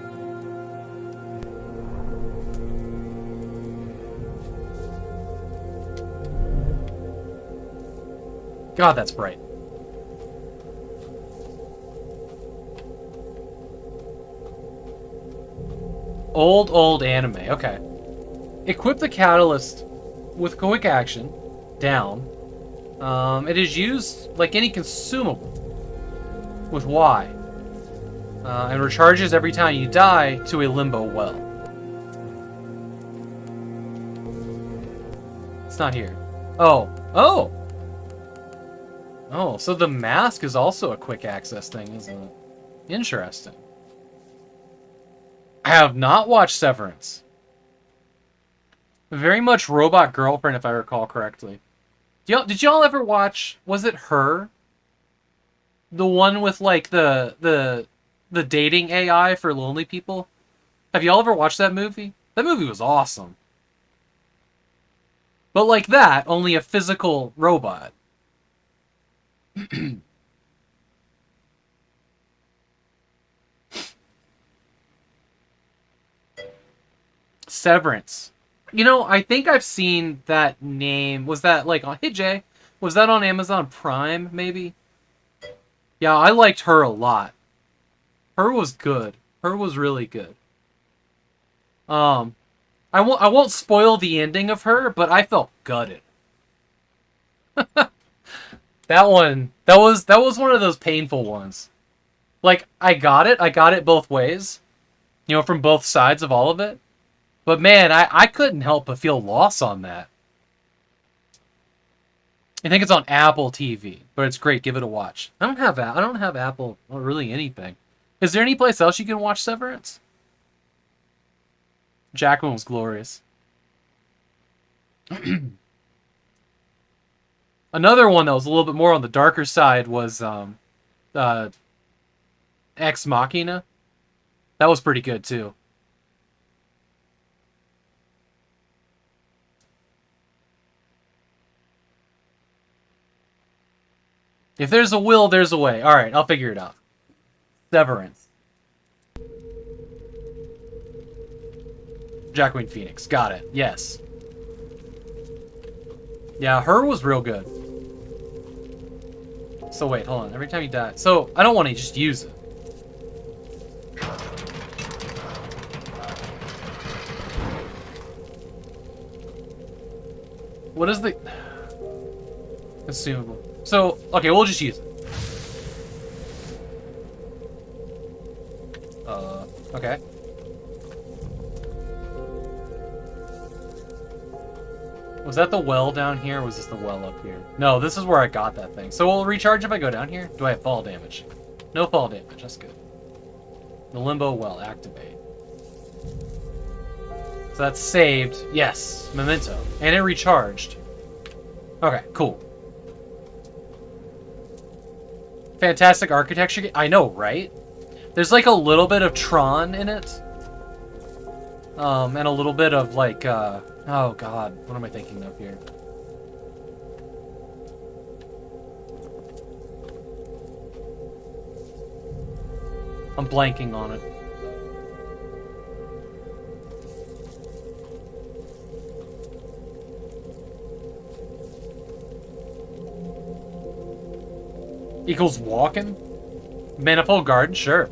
God, that's bright. Old anime. Okay. Equip the catalyst with quick action. Down. It is used like any consumable. With Y. And recharges every time you die to a limbo well. It's not here. Oh. Oh, so the mask is also a quick access thing, isn't it? Interesting. I have not watched Severance. Very much Robot Girlfriend, if I recall correctly. Did y'all ever watch, was it Her? The one with, like, the dating AI for lonely people? Have y'all ever watched that movie? That movie was awesome. But like that, only a physical robot. Severance. I think I've seen that name. Was that, like, on... Hey, Jay. Was that on Amazon Prime, maybe? Yeah, I liked Her a lot. Her was good. Her was really good. I won't spoil the ending of Her, but I felt gutted. That was one of those painful ones. Like, I got it both ways. From both sides of all of it. But man, I couldn't help but feel loss on that. I think it's on Apple TV, but it's great. Give it a watch. I don't have Apple or really anything. Is there any place else you can watch Severance? Jacqueline was glorious. Another one that was a little bit more on the darker side was Ex Machina. That was pretty good too. If there's a will, there's a way. Alright, I'll figure it out. Severance. Jacqueline Phoenix. Got it. Yes. Yeah, her was real good. So wait, hold on. Every time you die... So, I don't want to just use it. What is the... Consumable. So, okay, we'll just use it. Okay. Was that the well down here, or was this the well up here? No, this is where I got that thing. So will it recharge if I go down here? Do I have fall damage? No fall damage, that's good. The limbo well, activate. So that's saved. Yes, memento. And it recharged. Okay, cool. Fantastic architecture. I know, right? There's like a little bit of Tron in it. And a little bit of like, oh god, what am I thinking of here? I'm blanking on it. Equals walking? Manifold Garden? Sure.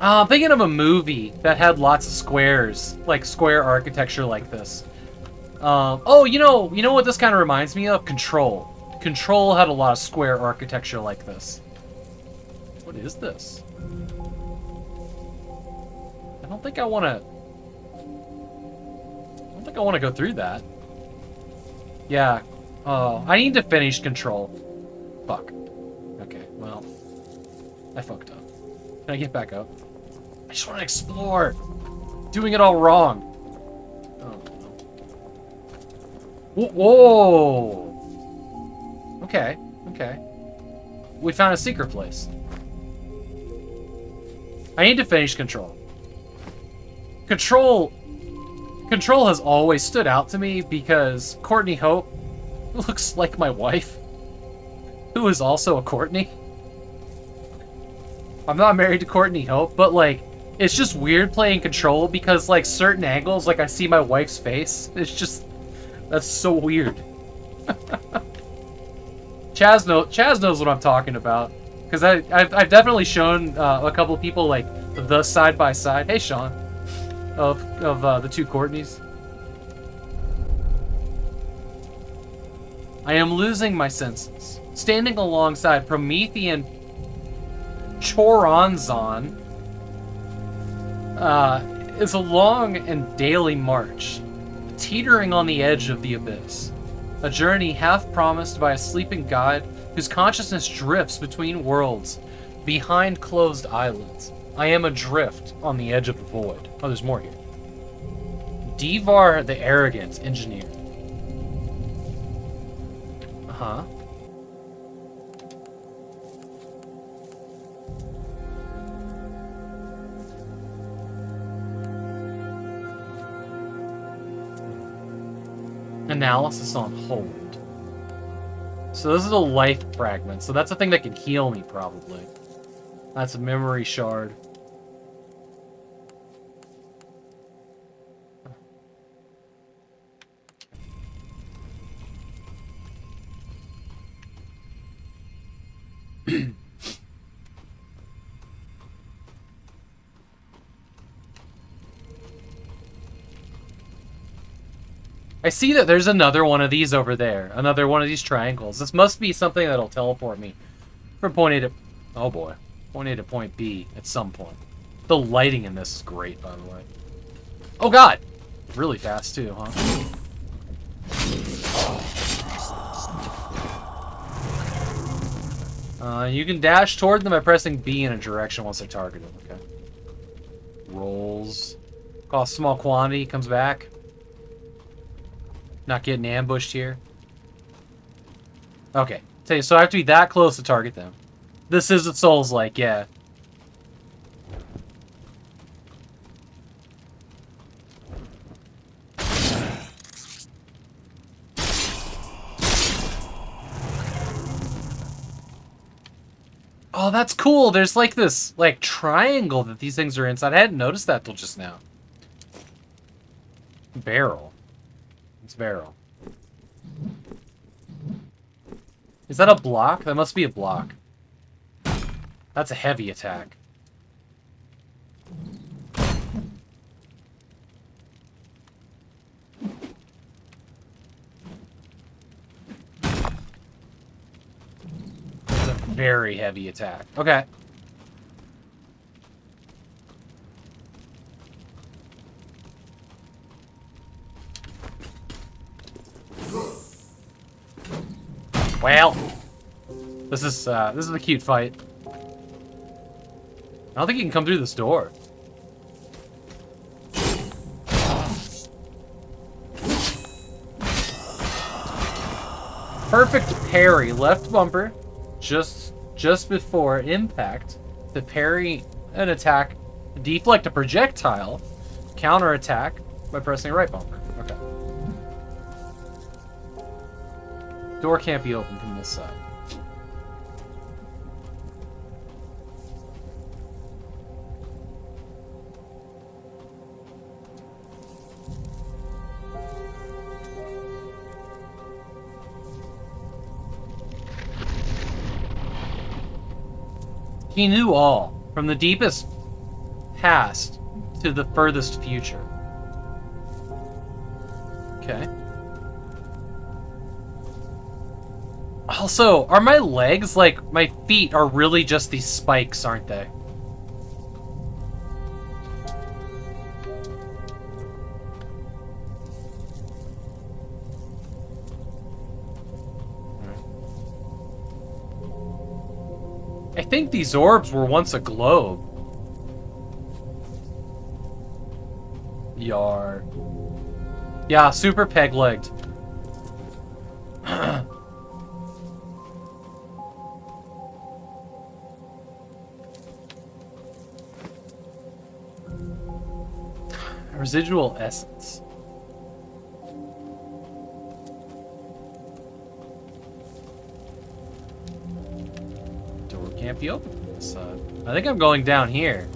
I'm thinking of a movie that had lots of squares, like square architecture like this. Oh, you know what this kind of reminds me of? Control. Control had a lot of square architecture like this. What is this? I don't think I want to go through that. Yeah. Oh, I need to finish Control. Fuck. Okay, well, I fucked up. Can I get back up? I just want to explore. Doing it all wrong. Oh, no. Whoa! Okay, okay. We found a secret place. I need to finish Control. Control has always stood out to me because Courtney Hope looks like my wife, who is also a Courtney. I'm not married to Courtney Hope, but like, it's just weird playing Control because like certain angles, like I see my wife's face. It's just, that's so weird. Chaz knows what I'm talking about because I've definitely shown a couple people like the side by side. Hey Sean, of the two Courtneys. I am losing my senses. Standing alongside Promethean Choronzon is a long and daily march, teetering on the edge of the abyss. A journey half promised by a sleeping guide whose consciousness drifts between worlds, behind closed eyelids. I am adrift on the edge of the void. Oh, there's more here. Devar the Arrogant Engineer. Uh-huh. Analysis on hold. So this is a life fragment. So that's a thing that can heal me, probably. That's a memory shard. I see that there's another one of these over there. Another one of these triangles. This must be something that'll teleport me from point A to... Oh boy. Point A to point B at some point. The lighting in this is great, by the way. Oh god! Really fast too, huh? You can dash toward them by pressing B in a direction once they're targeted. Okay. Rolls. Cost small quantity. Comes back. Not getting ambushed here. Okay. So I have to be that close to target them. This is what Soul's like, yeah. Oh, that's cool. There's like this triangle that these things are inside. I hadn't noticed that till just now. Barrel. It's barrel. Is that a block? That must be a block. That's a heavy attack. It's a very heavy attack. Okay. Well, this is a cute fight. I don't think he can come through this door. Perfect parry, left bumper, just before impact. To parry an attack, deflect a projectile, counter attack by pressing right bumper. Okay. Door can't be opened from this side. He knew all, from the deepest past to the furthest future. Okay. Also, are my legs, like, my feet are really just these spikes, aren't they? I think these orbs were once a globe. Yar. Yeah, super peg-legged. Residual essence. Door can't be open from this side. I think I'm going down here.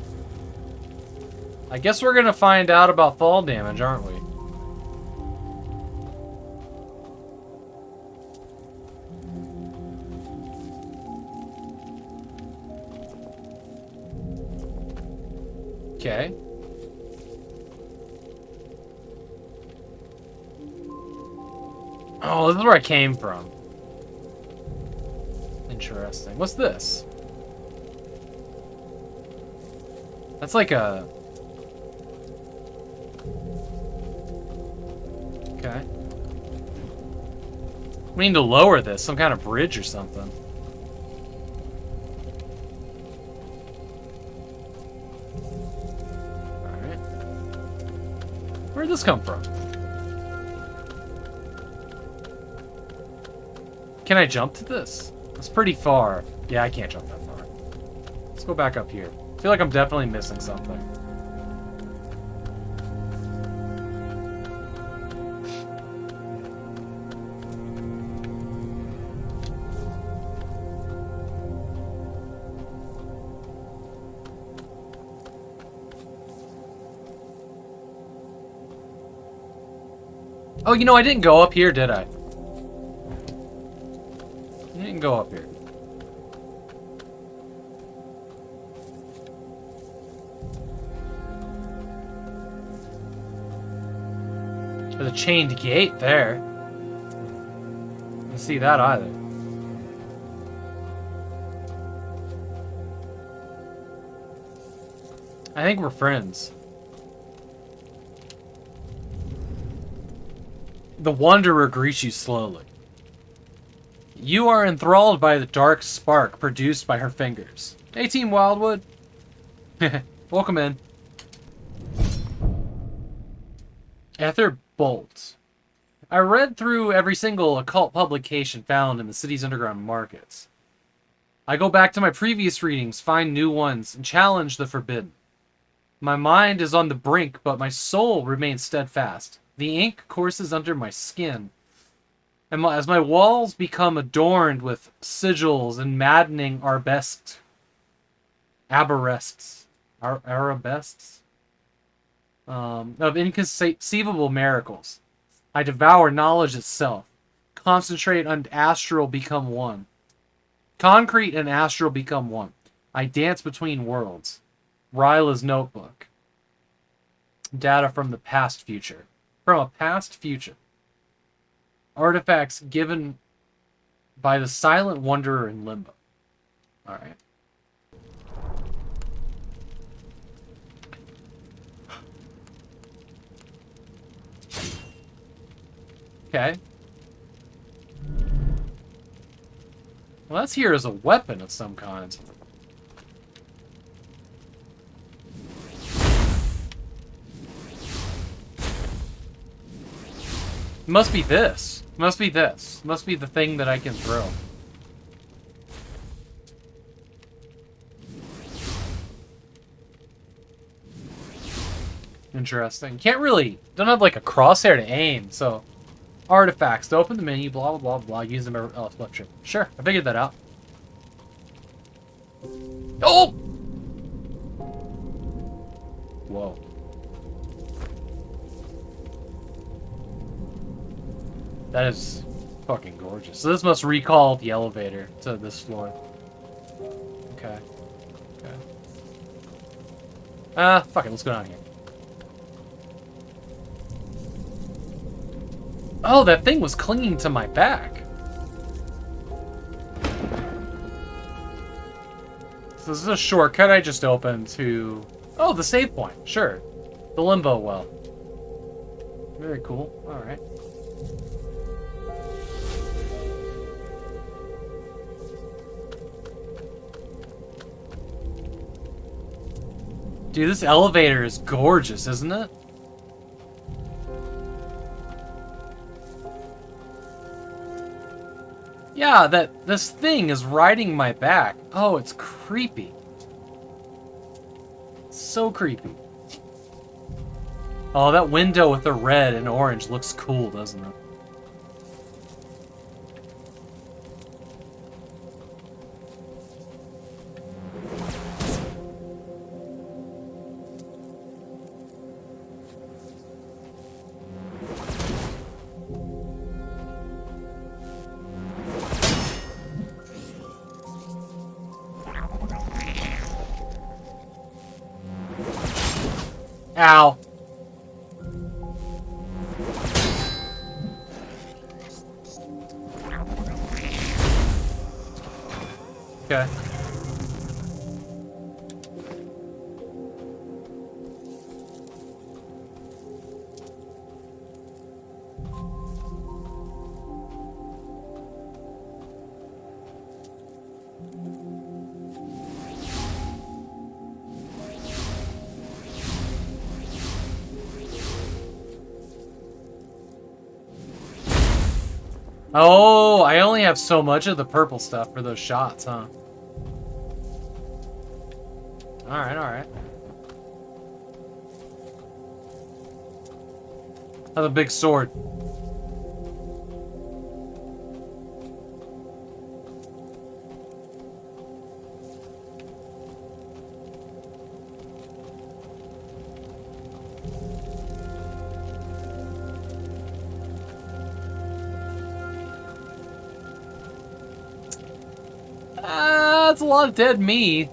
I guess we're gonna find out about fall damage, aren't we? Okay. Oh, this is where I came from. Interesting. What's this? That's like a... Okay. We need to lower this. Some kind of bridge or something. Alright. Where'd this come from? Can I jump to this? It's pretty far. Yeah, I can't jump that far. Let's go back up here. I feel like I'm definitely missing something. Oh, you know, I didn't go up here, did I? I didn't go up here. There's a chained gate there. I didn't see that either. I think we're friends. The Wanderer greets you slowly. You are enthralled by the dark spark produced by her fingers. Hey, Team Wildwood. Welcome in. Ether Bolt. I read through every single occult publication found in the city's underground markets. I go back to my previous readings, find new ones, and challenge the forbidden. My mind is on the brink, but my soul remains steadfast. The ink courses under my skin. And as my walls become adorned with sigils and maddening arabesques, of inconceivable miracles, I devour knowledge itself. Concentrate and astral become one. Concrete and astral become one. I dance between worlds. Ryla's notebook. Data from the past future. From a past future. Artifacts given by the silent wanderer in limbo. Alright. Okay. Well, that's here as a weapon of some kind. Must be this. Must be this. Must be the thing that I can throw. Interesting. Can't really... Don't have, like, a crosshair to aim, so... Artifacts. To open the menu, blah, blah, blah, blah. Use them... Oh, flip. Sure, I figured that out. Oh! Whoa. That is fucking gorgeous. So this must recall the elevator to this floor. Okay. Okay. Fuck it, let's go down here. Oh, that thing was clinging to my back. So this is a shortcut I just opened to... Oh, the save point. Sure. The limbo well. Very cool. Alright. Dude, this elevator is gorgeous, isn't it? Yeah, this thing is riding my back. Oh, it's creepy. It's so creepy. Oh, that window with the red and orange looks cool, doesn't it? Ow. Okay. Oh, I only have so much of the purple stuff for those shots, huh? Alright, alright. I have a big sword. That's a lot of dead meat.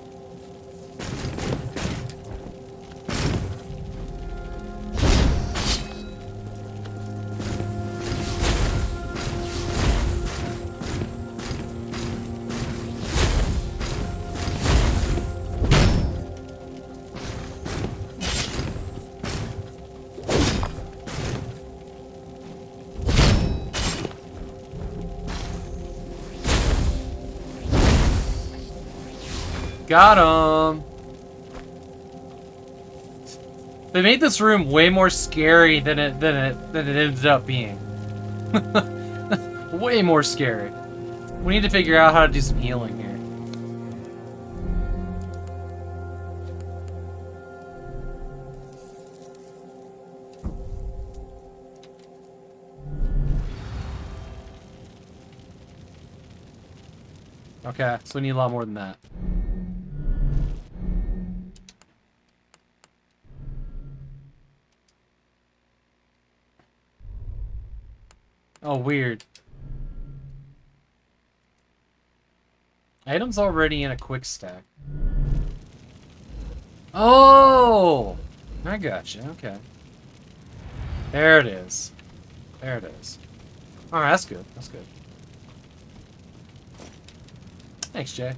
Got him. They made this room way more scary than it ended up being. Way more scary. We need to figure out how to do some healing here. Okay, so we need a lot more than that. Oh, weird. Items already in a quick stack. Oh! I gotcha, okay. There it is. There it is. Alright, that's good. That's good. Thanks, Jay.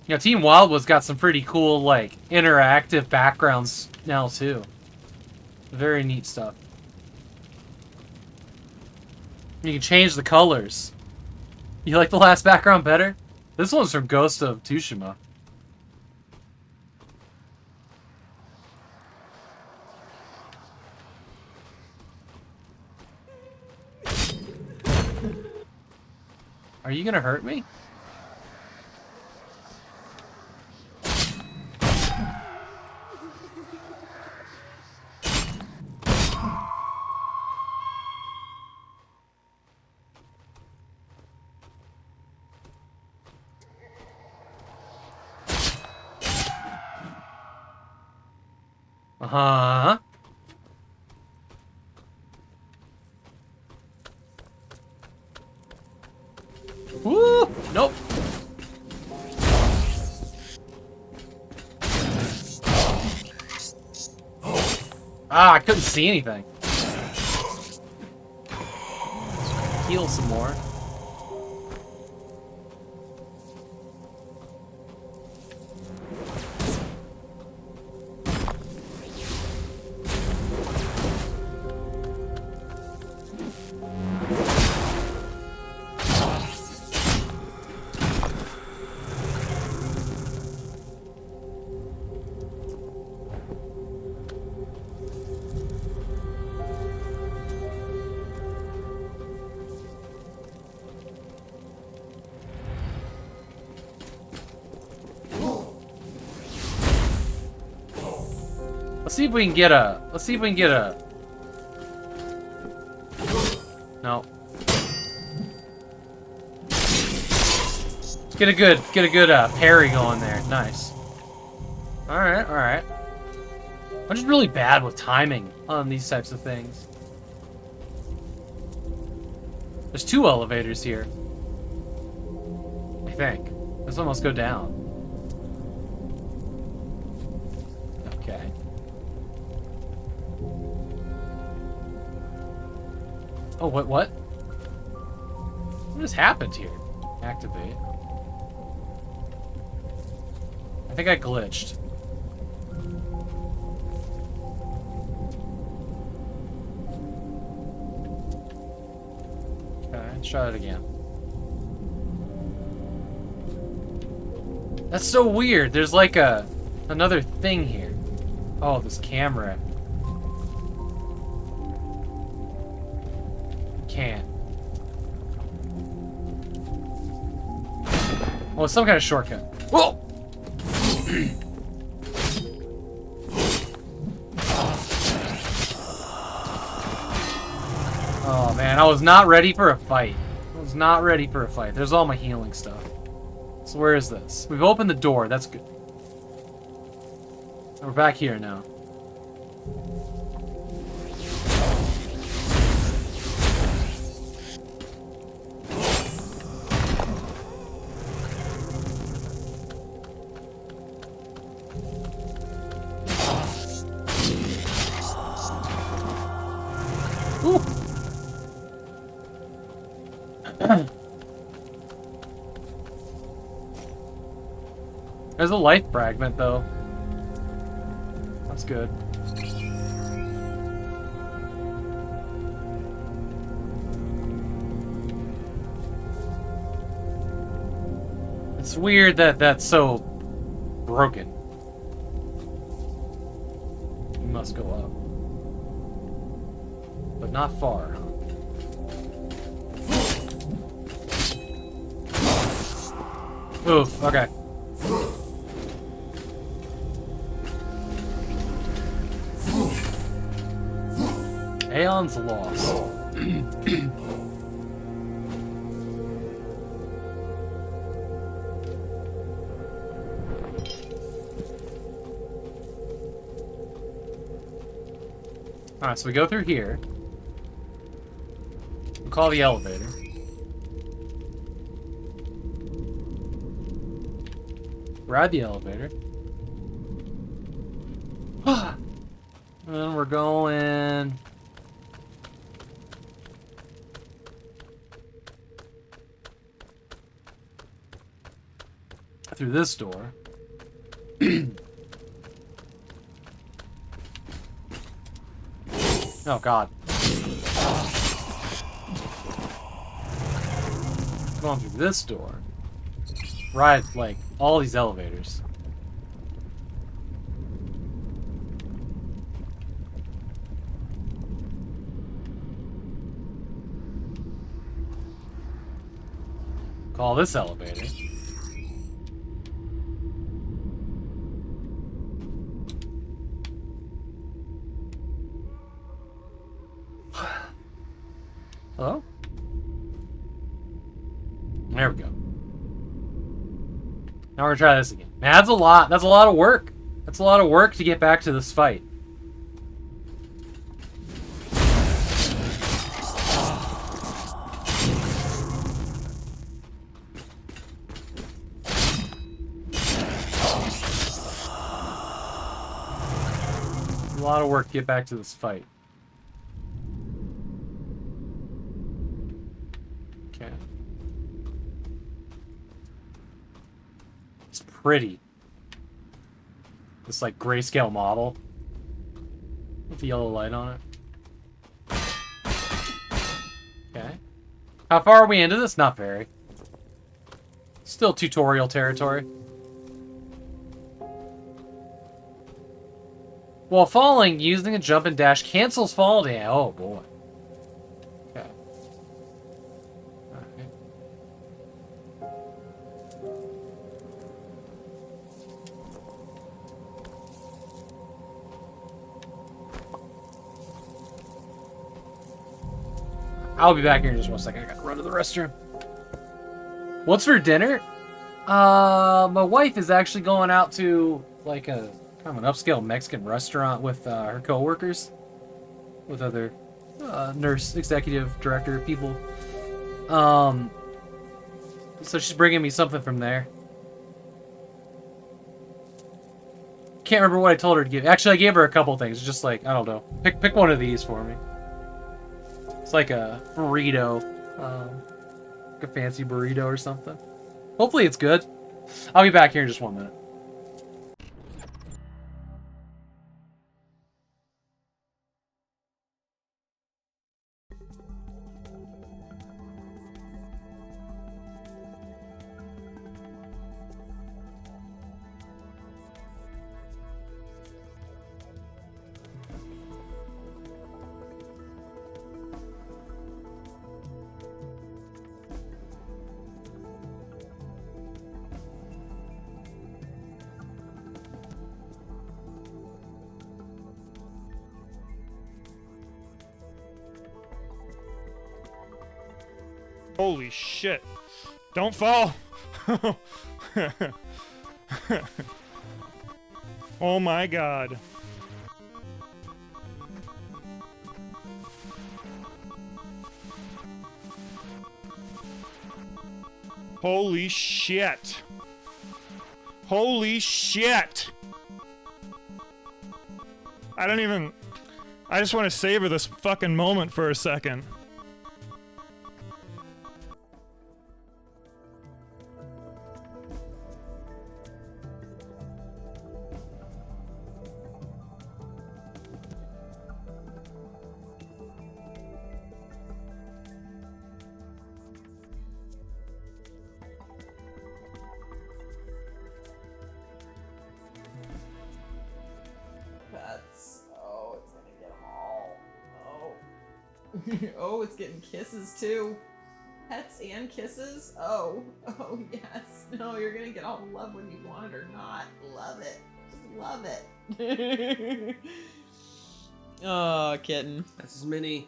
You know, Team Wildwood's got some pretty cool, like, interactive backgrounds now, too. Very neat stuff. You can change the colors. You like the last background better? This one's from Ghost of Tsushima. Are you gonna hurt me? Uh-huh. Woo! Nope. Ah, I couldn't see anything. Heal some more. Let's see if we can get a... Let's see if we can get a... No. Let's get a good parry going there. Nice. Alright, alright. I'm just really bad with timing on these types of things. There's 2 elevators here. I think. This one must go down. Okay. Oh, what? What just happened here? Activate. I think I glitched. Okay, let's try it again. That's so weird. There's like another thing here. Oh, this camera. Can't. Oh, it's some kind of shortcut. Whoa! Oh man, I was not ready for a fight. I was not ready for a fight. There's all my healing stuff. So where is this? We've opened the door. That's good. We're back here now. there's a life fragment, though. That's good. It's weird that that's so broken. We must go up. But not far, huh? Oof, okay. Aeon's lost. Alright, so we go through here. We'll call the elevator. Ride the elevator. And then we're going... through this door. Oh, God. Going through this door. Ride, like, all these elevators. Call this elevator. Hello? There we go. Now we're gonna try this again. Man, that's a lot. That's a lot of work. That's a lot of work to get back to this fight. A lot of work to get back to this fight. Okay. It's pretty. This like grayscale model with the yellow light on it. Okay. How far are we into this? Not very. Still tutorial territory. While falling, using a jump and dash cancels fall damage. Oh boy. Okay. Alright. I'll be back here in just 1 second. I gotta run to the restroom. What's for dinner? My wife is actually going out to like a kind of an upscale Mexican restaurant with her coworkers, with other nurse, executive, director people. So she's bringing me something from there. Can't remember what I told her to give. Actually, I gave her a couple things. Just like, I don't know. Pick one of these for me. It's like a burrito, like a fancy burrito or something. Hopefully it's good. I'll be back here in just 1 minute. Holy shit. Don't fall. Oh my god. Holy shit. Holy shit. I just want to savor this fucking moment for a second. Oh, it's getting kisses too. Pets and kisses? Oh. Oh, yes. No, you're gonna get all the love when you want it or not. Love it. Just love it. Oh, kitten. That's as many.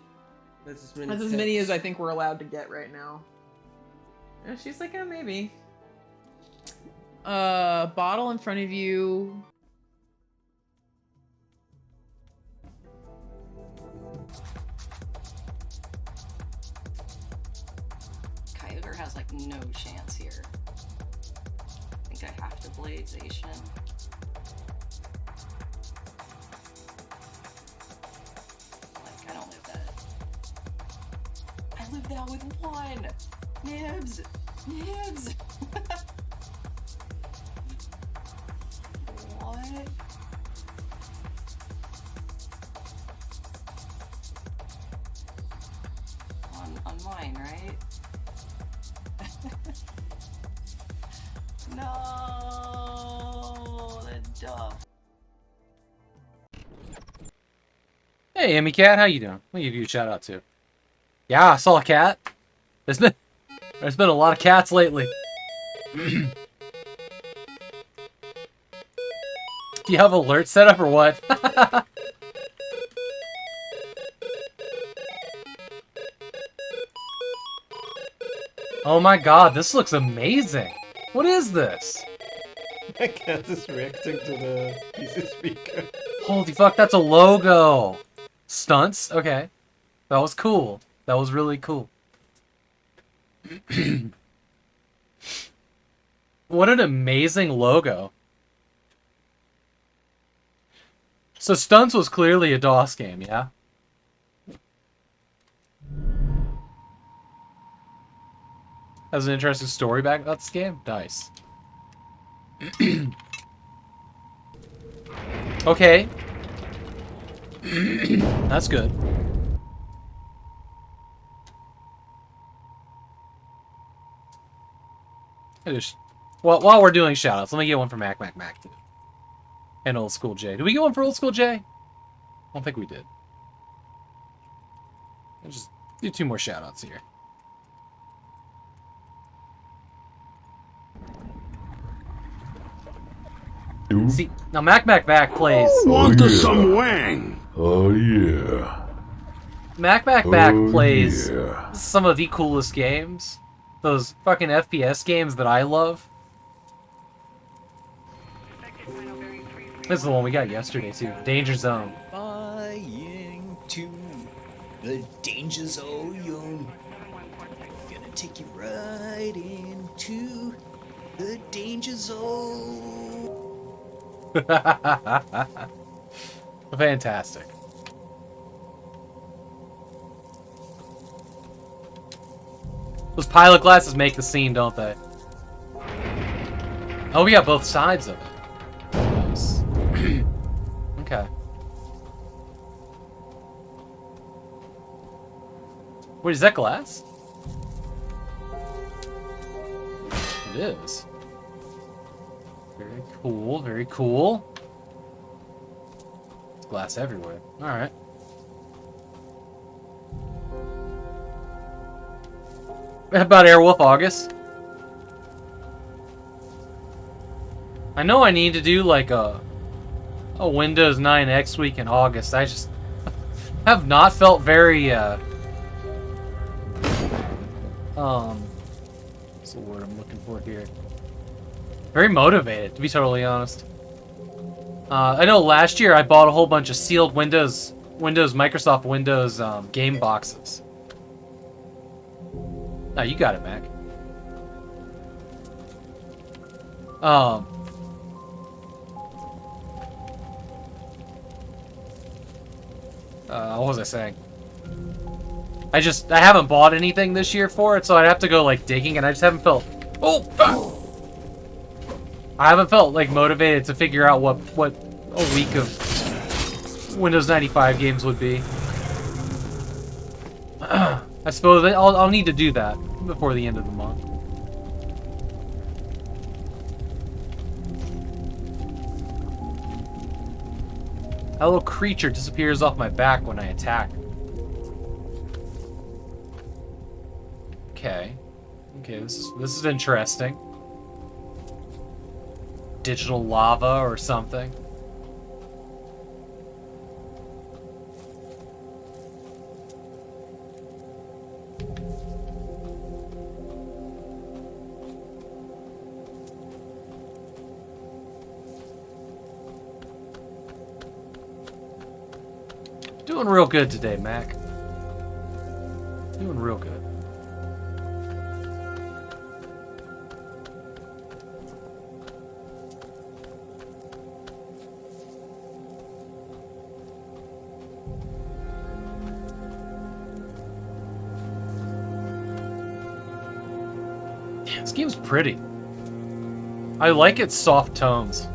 That's as many. That's as many as I think we're allowed to get right now. And she's like, oh, maybe. Bottle in front of you. Kyogre has like no chance here. I think I have to Blazation. Like, I don't live that. I live that with one! Nibs! Nibs! What? On mine, right? No, that's dumb. Hey, Emmy Cat, how you doing? Let me give you a shout out too. Yeah, I saw a cat. There's been a lot of cats lately. Do you have alert set up or what? Oh my god, this looks amazing. What is this? My cat is reacting to the PC speaker. Holy fuck, that's a logo. Stunts? Okay. That was cool. That was really cool. What an amazing logo. So Stunts was clearly a DOS game, yeah? Has an interesting story back about this game? Nice. Okay. That's good. Well, while we're doing shoutouts, let me get one for Mac too. And Old School J. Did we get one for Old School J? I don't think we did. I'll just do 2 more shoutouts here. See, now Mac plays. Want some wang? Oh yeah. Mac plays some of the coolest games. Those fucking FPS games that I love. This is the one we got yesterday too. Danger Zone. Flying to the danger zone. Gonna take you right into the danger zone. Fantastic. Those pilot glasses make the scene, don't they? Oh, we got both sides of it. Nice. Okay. Wait, is that glass? It is. Very cool, very cool. There's glass everywhere. Alright. How about Airwolf August? I know I need to do like a Windows 9 X week in August. I just have not felt very what's the word I'm looking for here? Very motivated, to be totally honest. I know last year I bought a whole bunch of sealed Microsoft Windows game boxes. Oh, you got it, Mac. What was I saying? I haven't bought anything this year for it, so I'd have to go like digging, and I just haven't felt. I haven't felt like motivated to figure out what a week of Windows 95 games would be. I suppose I'll need to do that before the end of the month. A little creature disappears off my back when I attack. Okay. Okay, this is interesting. Digital lava or something. Doing real good today, Mac. Doing real good. This game's pretty. I like its soft tones.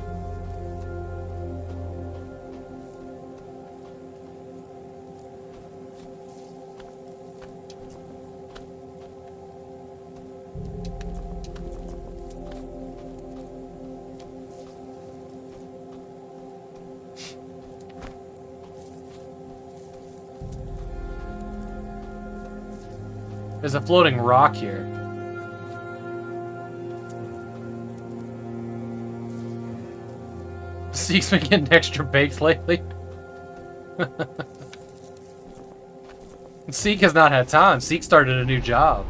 There's a floating rock here. Zeke's been getting extra baked lately. Zeke has not had time. Zeke started a new job.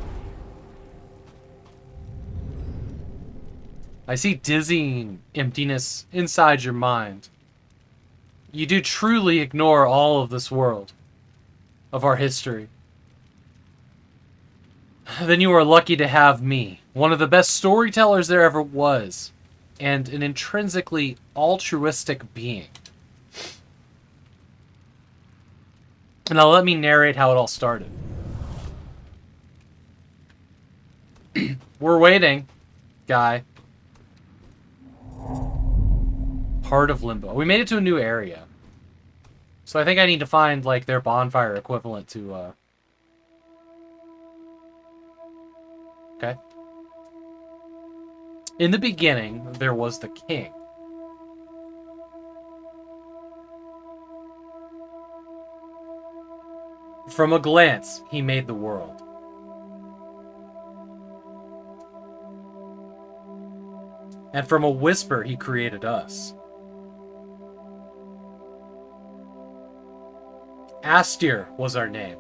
I see dizzying emptiness inside your mind. You do truly ignore all of this world, of our history. Then you are lucky to have me, one of the best storytellers there ever was, and an intrinsically altruistic being. And now let me narrate how it all started. We're waiting, guy. Part of Limbo. We made it to a new area. So I think I need to find, like, their bonfire equivalent to, Okay. In the beginning, there was the king. From a glance, he made the world. And from a whisper, he created us. Astir was our name.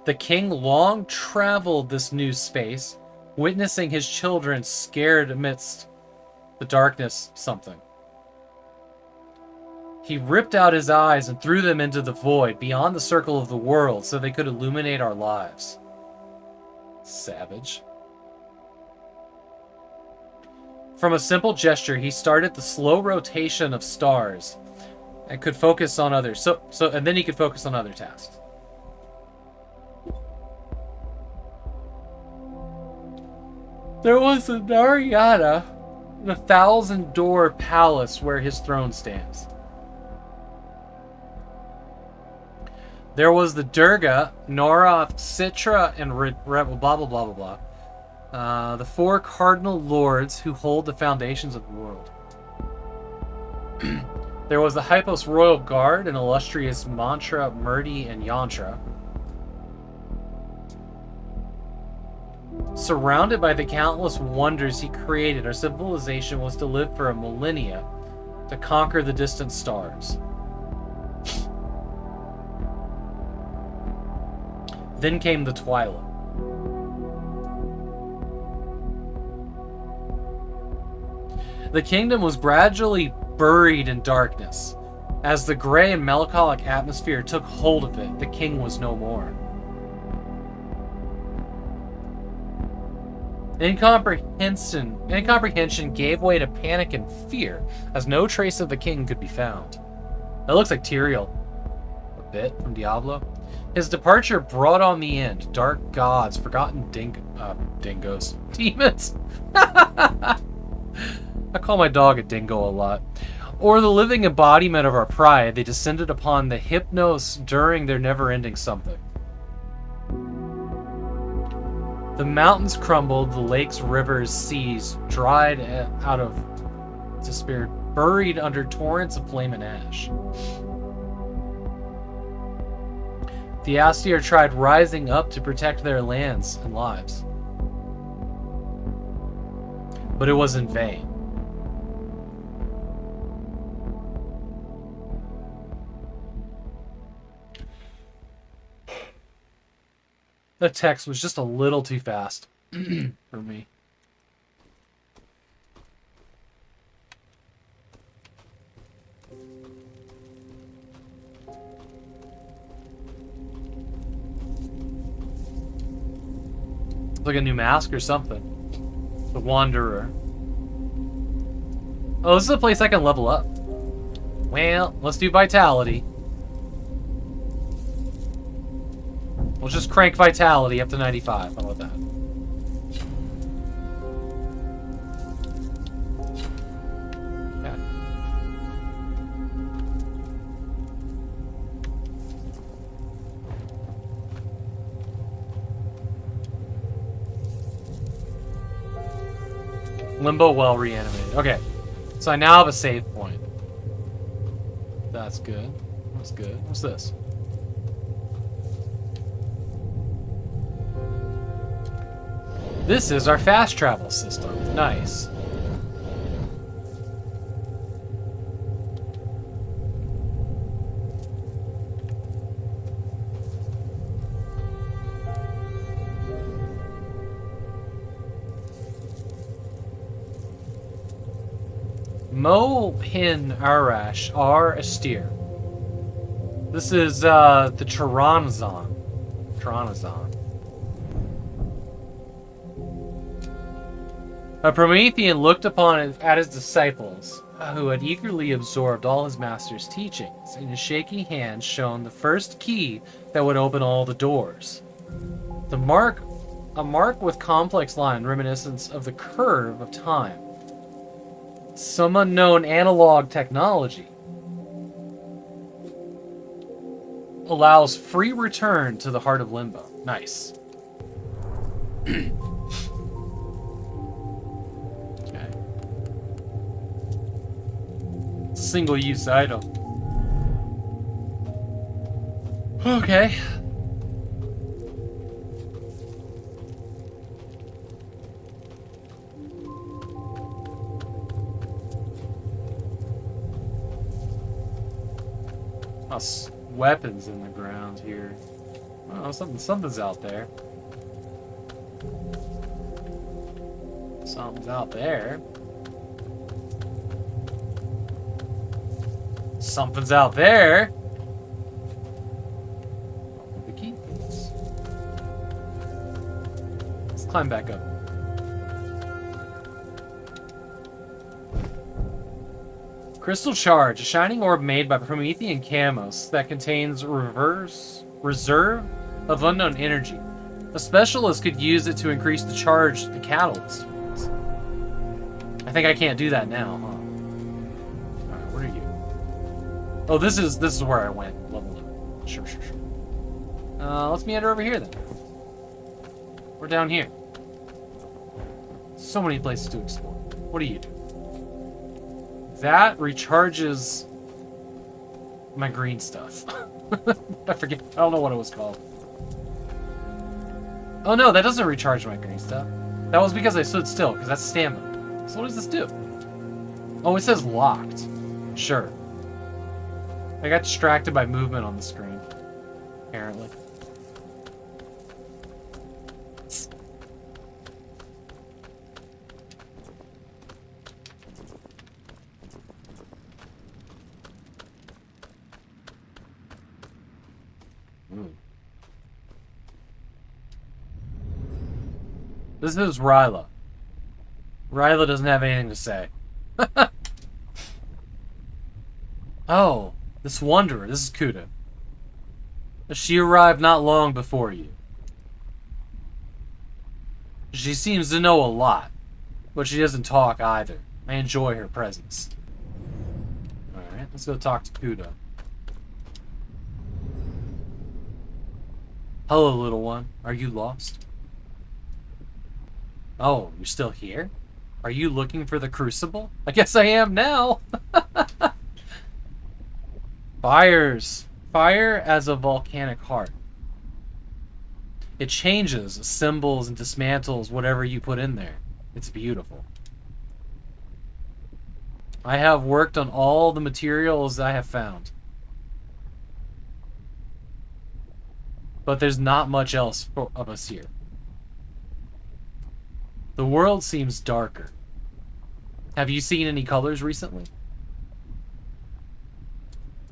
The king long traveled this new space, witnessing his children scared amidst the darkness something. He ripped out his eyes and threw them into the void beyond the circle of the world so they could illuminate our lives. Savage. From a simple gesture, he started the slow rotation of stars and could focus on others. And then he could focus on other tasks. There was a Narayana, the 1,000-door palace where his throne stands. There was the Durga, Nora, Citra, and blah blah blah blah blah. The 4 cardinal lords who hold the foundations of the world. There was the Hypos Royal Guard, an illustrious Mantra, Murti, and Yantra. Surrounded by the countless wonders he created, our civilization was to live for a millennia to conquer the distant stars. Then came the twilight. The kingdom was gradually buried in darkness. As the gray and melancholic atmosphere took hold of it, the king was no more. Incomprehension gave way to panic and fear, as no trace of the king could be found. That looks like Tyrael. A bit from Diablo. His departure brought on the end. Dark gods, forgotten dingoes. Demons! I call my dog a dingo a lot. Or the living embodiment of our pride, they descended upon the Hypnos during their never-ending something. The mountains crumbled, the lakes, rivers, seas dried out of despair, buried under torrents of flame and ash. The Aesir tried rising up to protect their lands and lives. But it was in vain. The text was just a little too fast for me. It's like a new mask or something. The Wanderer. Oh, this is a place I can level up. Well, let's do Vitality. We'll just crank Vitality up to 95. How about that? Okay. Limbo well reanimated. Okay. So I now have a save point. That's good. That's good. What's this? This is our fast travel system. Nice. Mo Pin Arash R Astir. This is the Tyrannosaurus. A Promethean looked at his disciples, who had eagerly absorbed all his master's teachings. In his shaky hand shone the first key that would open all the doors. A mark with complex line reminiscent of the curve of time. Some unknown analog technology allows free return to the heart of Limbo. Nice. Single-use item. Okay. Weapons in the ground here. Oh, something's out there. Something's out there. Something's out there. The key piece. Let's climb back up. Crystal Charge, a shining orb made by Promethean Camos that contains reserve of unknown energy. A specialist could use it to increase the charge the catalyst. I think I can't do that now, huh? Alright, where are you? Oh, this is where I went. Level up. Sure. Let's meander over here then. We're down here. So many places to explore. What do you do? That recharges my green stuff. I forget. I don't know what it was called. Oh no, that doesn't recharge my green stuff. That was because I stood still, because that's stamina. So what does this do? Oh, it says locked. Sure. I got distracted by movement on the screen. Apparently. This is Ryla. Ryla doesn't have anything to say. Oh, this Wanderer. This is Kuda. She arrived not long before you. She seems to know a lot, but she doesn't talk either. I enjoy her presence. Alright, let's go talk to Kuda. Hello, little one. Are you lost? Oh, you're still here? Are you looking for the Crucible? I guess I am now. Fires. Fire as a volcanic heart. It changes symbols and dismantles whatever you put in there. It's beautiful. I have worked on all the materials I have found. But there's not much else of us here. The world seems darker. Have you seen any colors recently?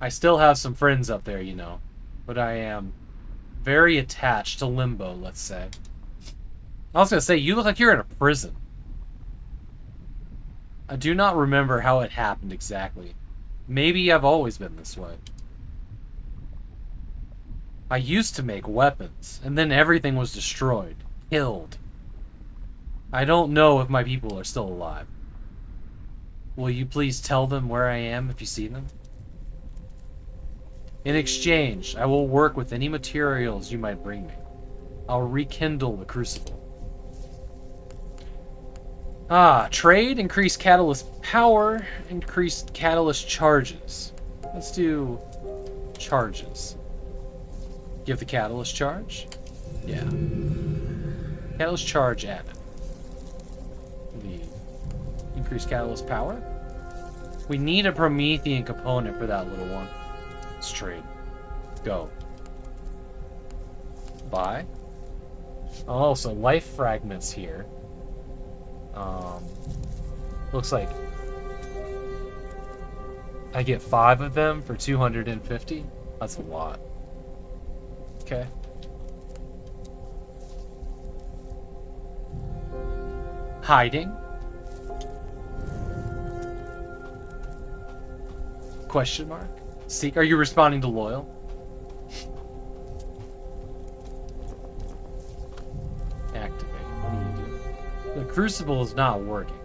I still have some friends up there, you know. But I am very attached to Limbo, let's say. I was going to say, you look like you're in a prison. I do not remember how it happened exactly. Maybe I've always been this way. I used to make weapons, and then everything was destroyed, killed. I don't know if my people are still alive. Will you please tell them where I am if you see them? In exchange, I will work with any materials you might bring me. I'll rekindle the crucible. Trade, increased catalyst power, increased catalyst charges. Let's do charges. Give the catalyst charge. Yeah. Catalyst charge added. The increased catalyst power. We need a Promethean component for that little one. Let's trade. Go. Buy. Oh, so life fragments here. Looks like I get 5 of them for 250. That's a lot. Okay. Hiding. Question mark. Seek. Are you responding to loyal? Activate. What do you do? The crucible is not working.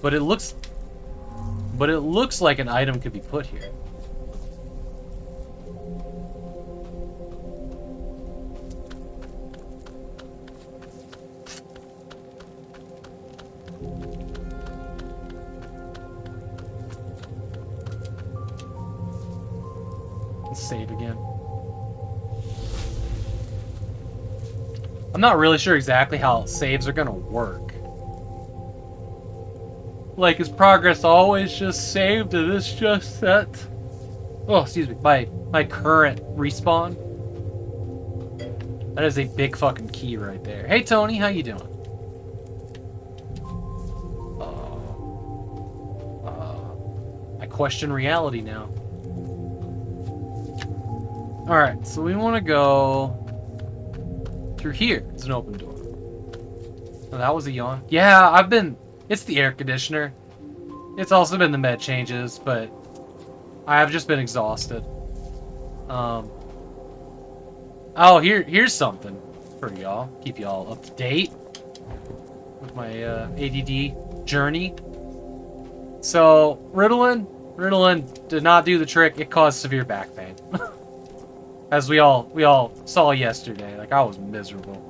But it looks like an item could be put here. Let's save again. I'm not really sure exactly how saves are gonna work. Like, is progress always just saved? Is this just set? Oh, excuse me. My current respawn. That is a big fucking key right there. Hey, Tony, how you doing? I question reality now. Alright, so we want to go through here. It's an open door. Oh, that was a yawn. Yeah, it's the air conditioner. It's also been the med changes, but I have just been exhausted. Oh, here's something for y'all. Keep y'all up to date with my ADD journey. So, Ritalin did not do the trick. It caused severe back pain. As we all saw yesterday. Like, I was miserable.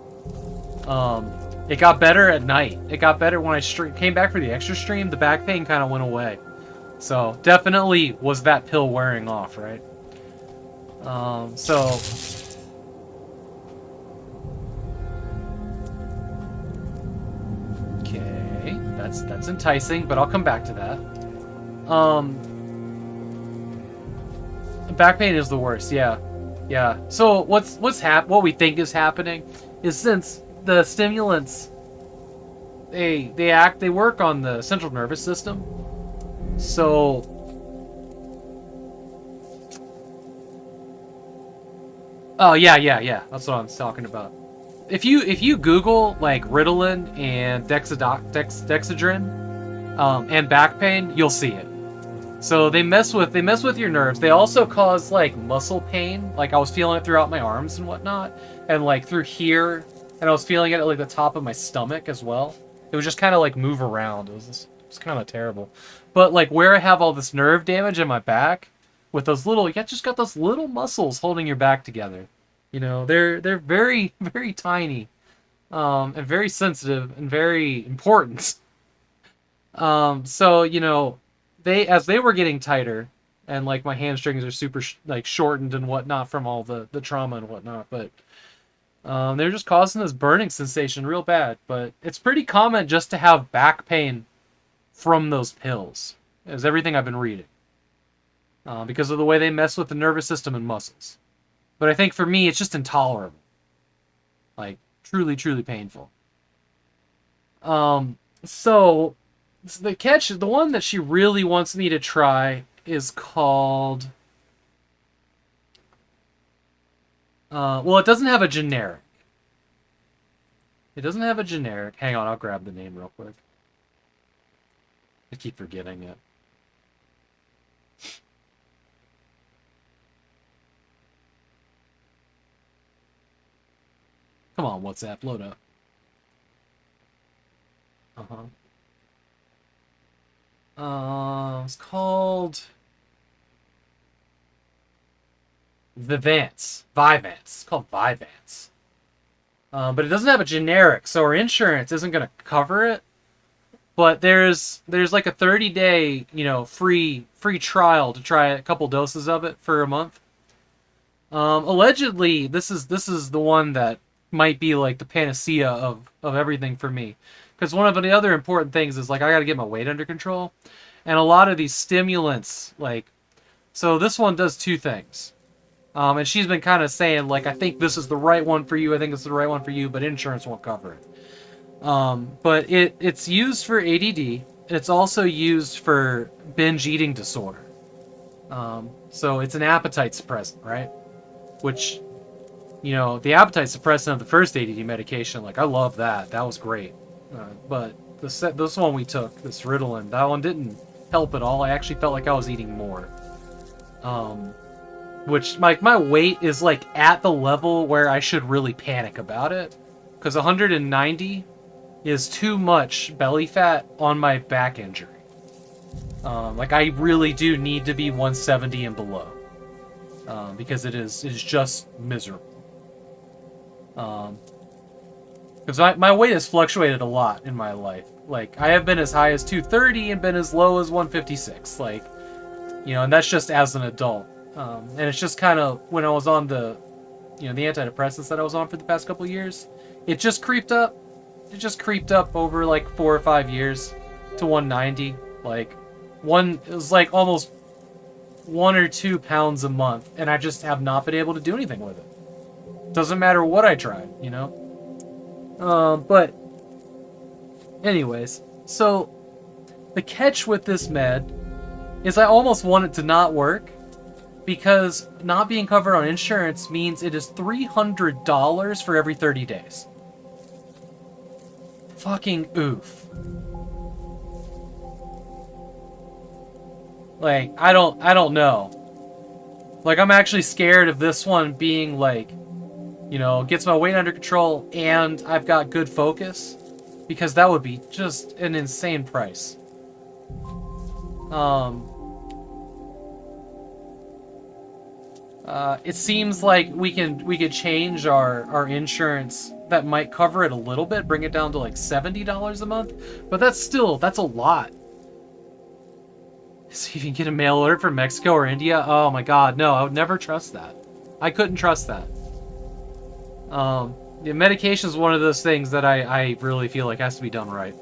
It got better at night. It got better when I came back for the extra stream. The back pain kind of went away. So, definitely was that pill wearing off, right? So... Okay, that's enticing, but I'll come back to that. Back pain is the worst, yeah. Yeah. So, what we think is happening is since the stimulants they work on the central nervous system. So oh yeah. That's what I'm talking about. If you Google like Ritalin and Dexedrine and back pain, you'll see it. So they mess with your nerves. They also cause like muscle pain. Like I was feeling it throughout my arms and whatnot, and like through here. And I was feeling it at like the top of my stomach as well. It would just kind of like move around. It was kind of terrible. But like where I have all this nerve damage in my back, with those little, you just got those little muscles holding your back together. You know, they're very, very tiny, and very sensitive and very important. So you know, as they were getting tighter, and like my hamstrings are super like shortened and whatnot from all the trauma and whatnot, but. They're just causing this burning sensation real bad, but it's pretty common just to have back pain from those pills, is everything I've been reading. Because of the way they mess with the nervous system and muscles. But I think for me, it's just intolerable. Like, truly, truly painful. So the catch, the one that she really wants me to try is called... well, it doesn't have a generic. It doesn't have a generic. Hang on, I'll grab the name real quick. I keep forgetting it. Come on, WhatsApp, load up. It's called Vivance. It's called Vivance. But it doesn't have a generic, so our insurance isn't going to cover it. But there's like a 30-day, free trial to try a couple doses of it for a month. Allegedly, this is the one that might be like the panacea of everything for me. Because one of the other important things is, like, I got to get my weight under control. And a lot of these stimulants, like... So this one does two things. And she's been kind of saying, like, I think this is the right one for you, I think it's the right one for you, but insurance won't cover it. But it's used for ADD, and it's also used for binge eating disorder. So it's an appetite suppressant, right? Which, the appetite suppressant of the first ADD medication, like, I love that. That was great. But this one we took, this Ritalin, that one didn't help at all. I actually felt like I was eating more. Which, like, my weight is, like, at the level where I should really panic about it. Because 190 is too much belly fat on my back injury. Like, I really do need to be 170 and below. Because it's just miserable. Because my weight has fluctuated a lot in my life. Like, I have been as high as 230 and been as low as 156. Like, and that's just as an adult. And it's just kind of, when I was on the antidepressants that I was on for the past couple of years, it just creeped up. It just creeped up over, like, 4 or 5 years to 190. Like, it was, like, almost 1 or 2 pounds a month, and I just have not been able to do anything with it. Doesn't matter what I tried, But, anyways, so the catch with this med is I almost want it to not work, because not being covered on insurance means it is $300 for every 30 days. Fucking oof. Like, I don't know. Like, I'm actually scared of this one being, like, gets my weight under control and I've got good focus, because that would be just an insane price. It seems like we could change our insurance that might cover it a little bit, bring it down to like $70 a month, but that's a lot. So you can get a mail order from Mexico or India? Oh my god, no, I would never trust that. I couldn't trust that. Medication is one of those things that I really feel like has to be done right.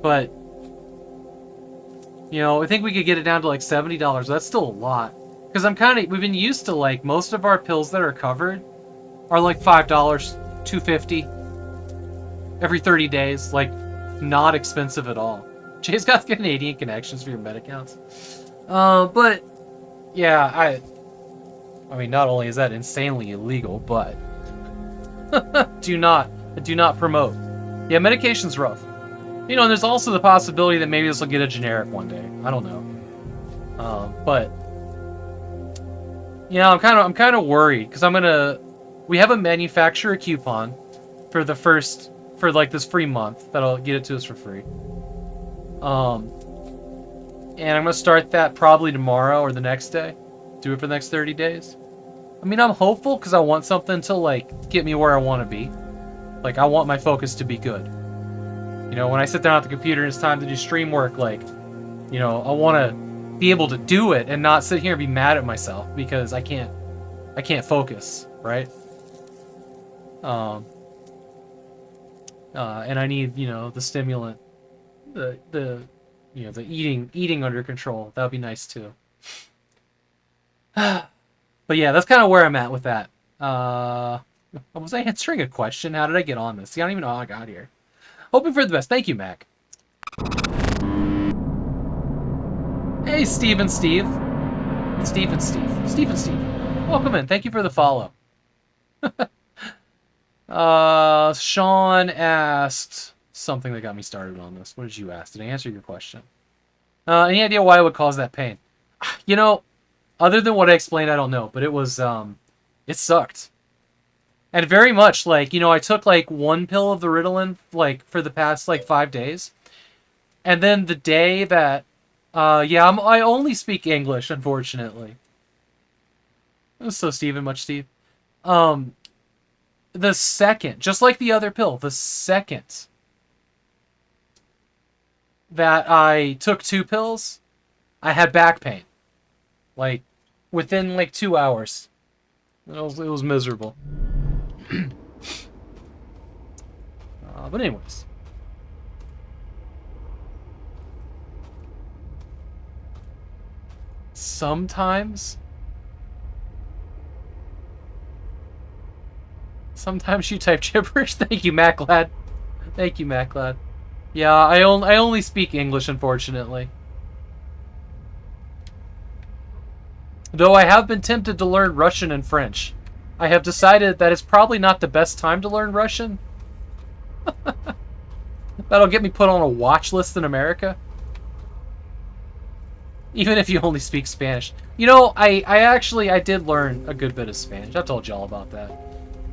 But, I think we could get it down to like $70. That's still a lot. Because we've been used to, like, most of our pills that are covered are like $5, $2.50 every 30 days. Like, not expensive at all. Jay's got Canadian connections for your med accounts. But, yeah, I mean, not only is that insanely illegal, but do not promote. Yeah, medication's rough. And there's also the possibility that maybe this will get a generic one day. I don't know. But I'm kind of worried, because we have a manufacturer coupon for this free month that'll get it to us for free. And I'm gonna start that probably tomorrow or the next day. Do it for the next 30 days. I mean, I'm hopeful, because I want something to, like, get me where I want to be. Like, I want my focus to be good. When I sit down at the computer and it's time to do stream work, like, I want be able to do it and not sit here and be mad at myself because I can't focus, right? And I need, the stimulant, the eating under control. That would be nice too. But yeah, that's kind of where I'm at with that. Was I answering a question? How did I get on this? See, I don't even know how I got here. Hoping for the best. Thank you, Mac. Hey, Steve. Welcome in. Thank you for the follow. Sean asked something that got me started on this. What did you ask? Did I answer your question? Any idea why it would cause that pain? Other than what I explained, I don't know. But it was, it sucked. And very much, I took, one pill of the Ritalin, for the past, 5 days. And then the day that, I only speak English, unfortunately. So, Steven, much Steve. The second, just like the other pill, the second that I took 2 pills, I had back pain. Within 2 hours. It was miserable. But anyways. Sometimes you type gibberish. Thank you, Maclad. Yeah, I only speak English, unfortunately. Though I have been tempted to learn Russian and French. I have decided that it's probably not the best time to learn Russian. That'll get me put on a watch list in America. Even if you only speak Spanish. I did learn a good bit of Spanish. I told y'all about that.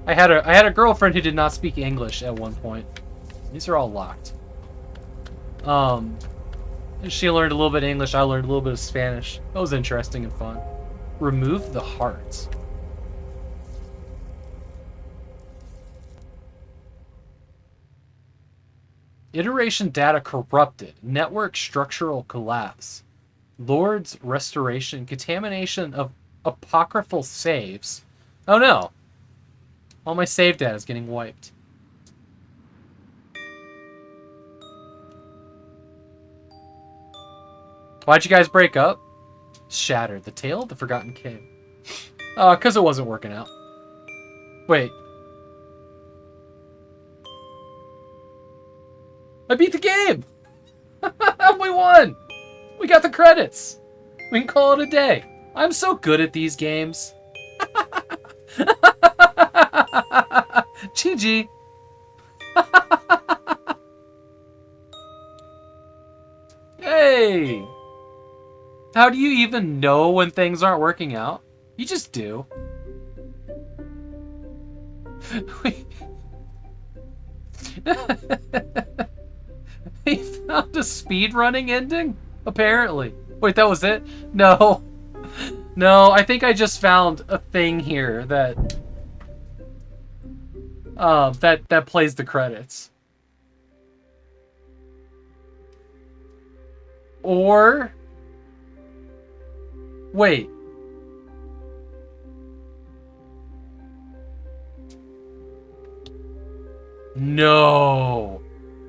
I had a girlfriend who did not speak English at one point. These are all locked. She learned a little bit of English. I learned a little bit of Spanish. That was interesting and fun. Remove the heart. Iteration data corrupted. Network structural collapse. Lord's restoration. Contamination of apocryphal saves. Oh no. All my save data is getting wiped. Why'd you guys break up? Shattered. The Tale of the Forgotten King. Because it wasn't working out. Wait. I beat the game! We won! We got the credits! We can call it a day. I'm so good at these games. GG. Hey! How do you even know when things aren't working out? You just do. We found a speedrunning ending? Apparently. Wait, that was it? No. No, I think I just found a thing here that that plays the credits. Or wait. No.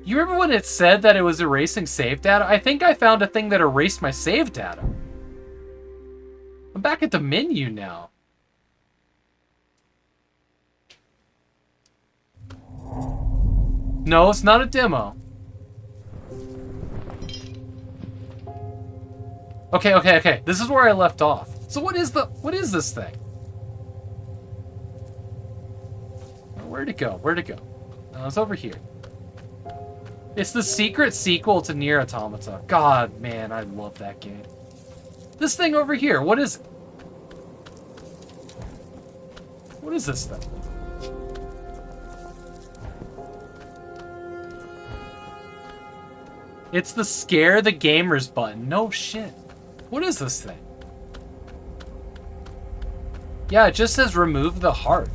You remember when it said that it was erasing save data? I think I found a thing that erased my save data. I'm back at the menu now. No, it's not a demo. Okay. This is where I left off. So what is this thing? Where'd it go? Oh, it's over here. It's the secret sequel to Nier Automata. God, man, I love that game. This thing over here, what is it? What is this thing? It's the scare the gamers button. No shit. What is this thing? Yeah, it just says remove the heart.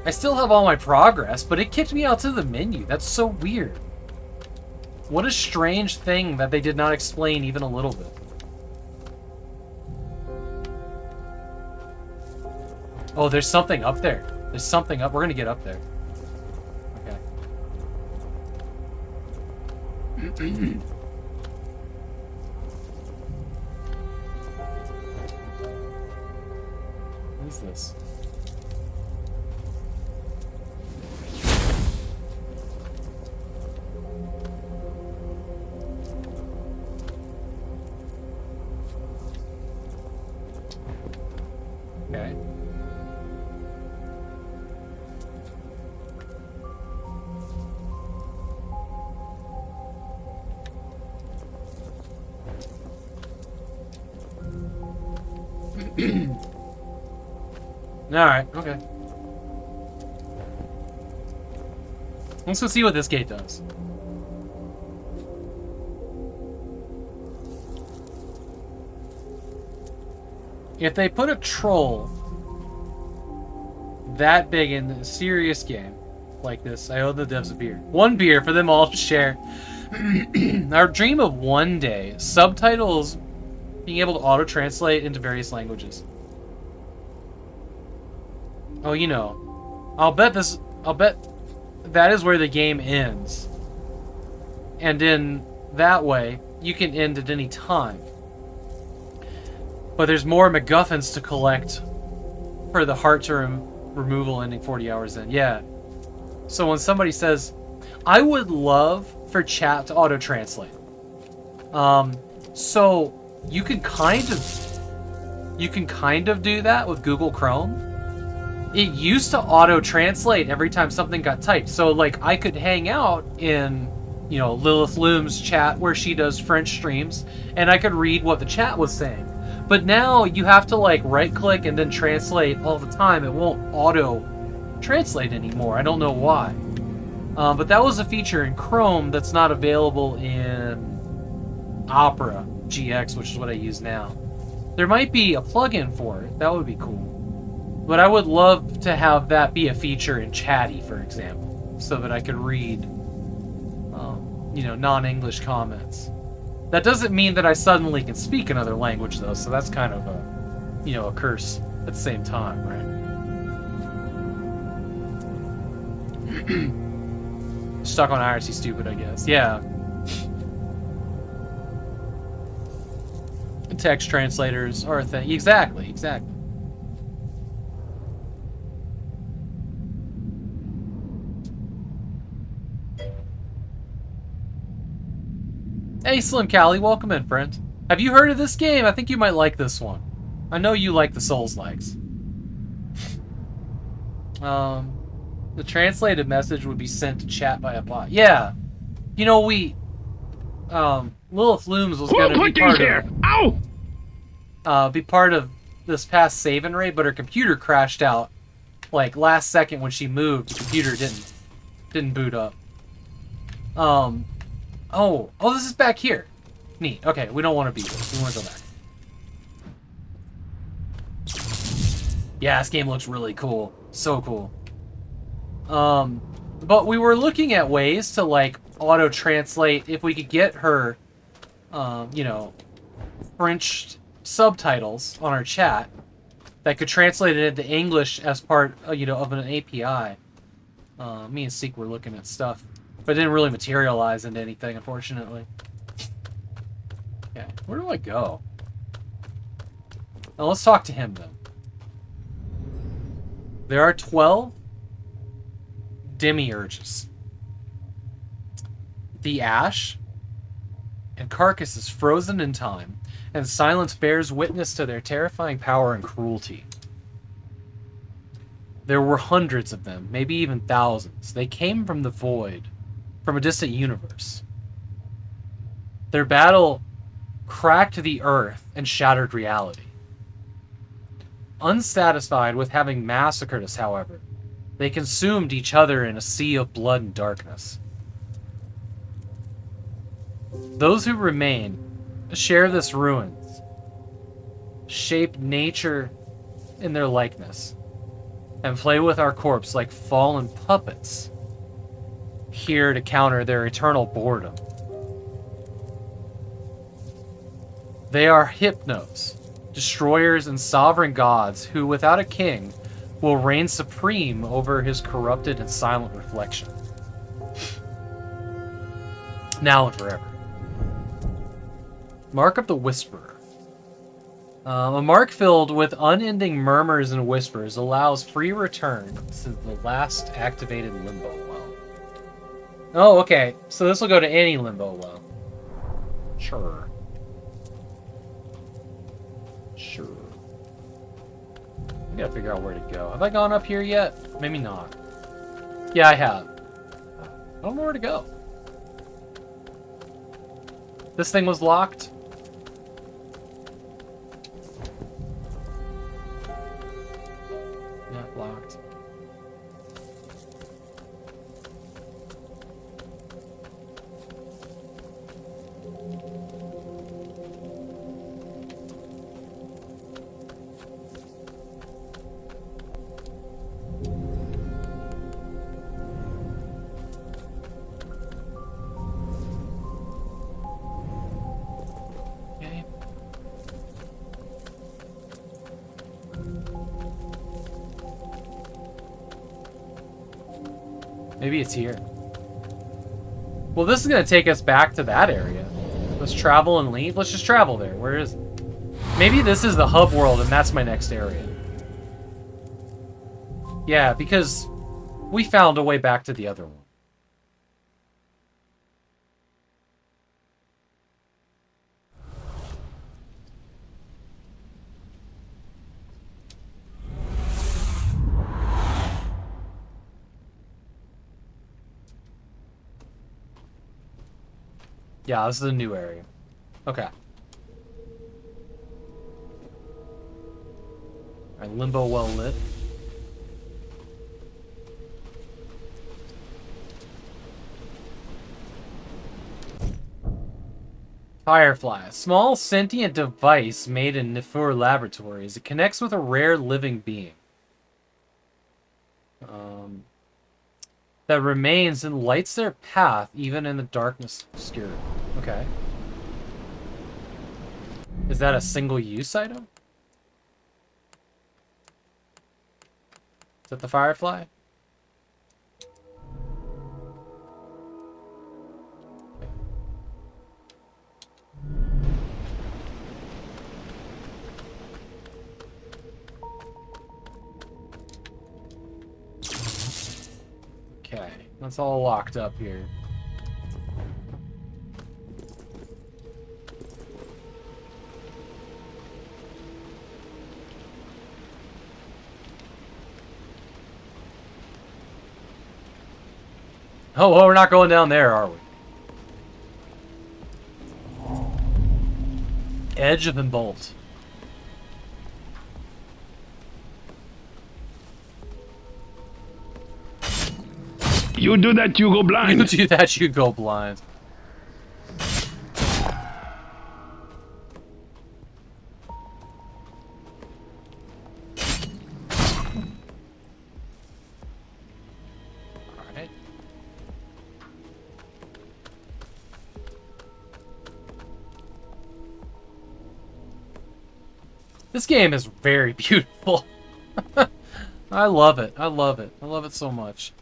I still have all my progress, but it kicked me out to the menu. That's so weird. What a strange thing that they did not explain even a little bit. Oh, there's something up there. There's something up. We're gonna get up there. Okay. What is this? Okay. Alright, okay. Let's go see what this gate does. If they put a troll that big in a serious game like this, I owe the devs a beer. One beer for them all to share. Our dream of one day, subtitles being able to auto-translate into various languages. Oh, you know, I'll bet that is where the game ends. And in that way, you can end at any time. But there's more MacGuffins to collect for the heart to removal ending 40 hours in. Yeah. So when somebody says, I would love for chat to auto-translate. So you can kind of do that with Google Chrome. It used to auto-translate every time something got typed. So, like, I could hang out in, you know, Lilith Loom's chat where she does French streams, and I could read what the chat was saying. But now you have to, like, right-click and then translate all the time. It won't auto-translate anymore. I don't know why. But that was a feature in Chrome that's not available in Opera GX, which is what I use now. There might be a plugin for it. That would be cool. But I would love to have that be a feature in Chatty, for example, so that I could read, you know, non-English comments. That doesn't mean that I suddenly can speak another language, though, so that's kind of a, you know, a curse at the same time, right? Stuck on IRC stupid, I guess. Yeah. Text translators are a thing. Exactly. Hey, Slim Callie, welcome in, friend. Have you heard of this game? I think you might like this one. I know you like the Souls-likes. The translated message would be sent to chat by a bot. Yeah. You know, Lilith Looms was going to be part of... be part of this past save and raid, but her computer crashed out, like, last second when she moved. The computer didn't boot up. Oh, this is back here. Neat. Okay, we don't want to beat this. We want to go back. Yeah, this game looks really cool. So cool. But we were looking at ways to, like, auto-translate if we could get her, you know, French subtitles on our chat that could translate it into English as part, you know, of an API. Me and Seek were looking at stuff. But it didn't really materialize into anything, unfortunately. Okay, where do I go? Now let's talk to him, then. There are 12 demiurges. The ash and carcass is frozen in time, and silence bears witness to their terrifying power and cruelty. There were hundreds of them, maybe even thousands. They came from the void, from a distant universe. Their battle cracked the earth and shattered reality. Unsatisfied with having massacred us, however, they consumed each other in a sea of blood and darkness. Those who remain share this ruins, shape nature in their likeness, and play with our corpse like fallen puppets, here to counter their eternal boredom. They are hypnos, destroyers and sovereign gods who, without a king, will reign supreme over his corrupted and silent reflection. Now and forever. Mark of the Whisperer. A mark filled with unending murmurs and whispers allows free return to the last activated limbo well. Oh, okay. So this will go to any limbo well. Sure. Sure. I gotta figure out where to go. Have I gone up here yet? Maybe not. Yeah, I have. I don't know where to go. This thing was locked. Not locked. Okay. Maybe it's here. Well, this is going to take us back to that area. Let's travel and leave. Let's just travel there. Where is it? Maybe this is the hub world and that's my next area. Yeah, because we found a way back to the other one. Yeah, this is a new area. Okay. Alright, limbo well lit. Firefly, a small sentient device made in Nifur Laboratories. It connects with a rare living being. That remains and lights their path even in the darkness obscured. Okay. Is that a single-use item? Is that the Firefly? Okay, that's all locked up here. Oh, well, we're not going down there, are we? Edge of and bolt. You do that, you go You blind. do that, you go blind. Alright. This game is very beautiful. I love it. I love it. I love it so much.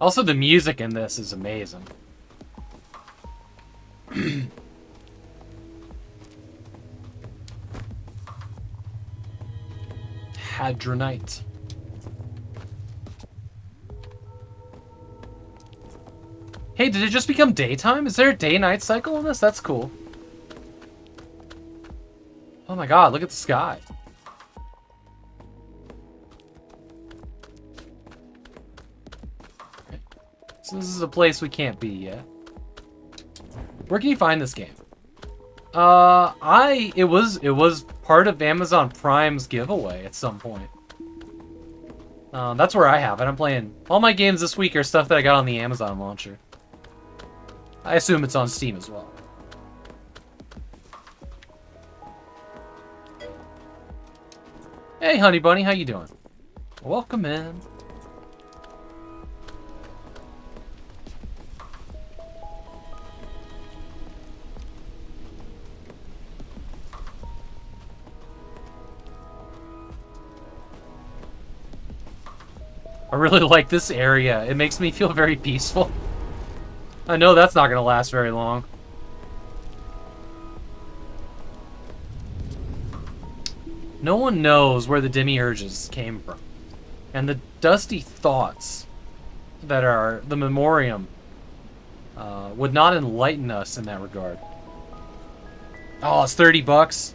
Also, the music in this is amazing. Hadronite. Hey, did it just become daytime? Is there a day-night cycle in this? That's cool. Oh my god, look at the sky. This is a place we can't be yet. Where can you find this game? It was part of Amazon Prime's giveaway at some point. That's where I have it. I'm playing all my games this week are stuff that I got on the Amazon launcher. I assume it's on Steam as well. Hey, honey bunny, how you doing? Welcome in. I really like this area. It makes me feel very peaceful. I know that's not going to last very long. No one knows where the demiurges came from. And the dusty thoughts that are the memoriam would not enlighten us in that regard. Oh, it's $30.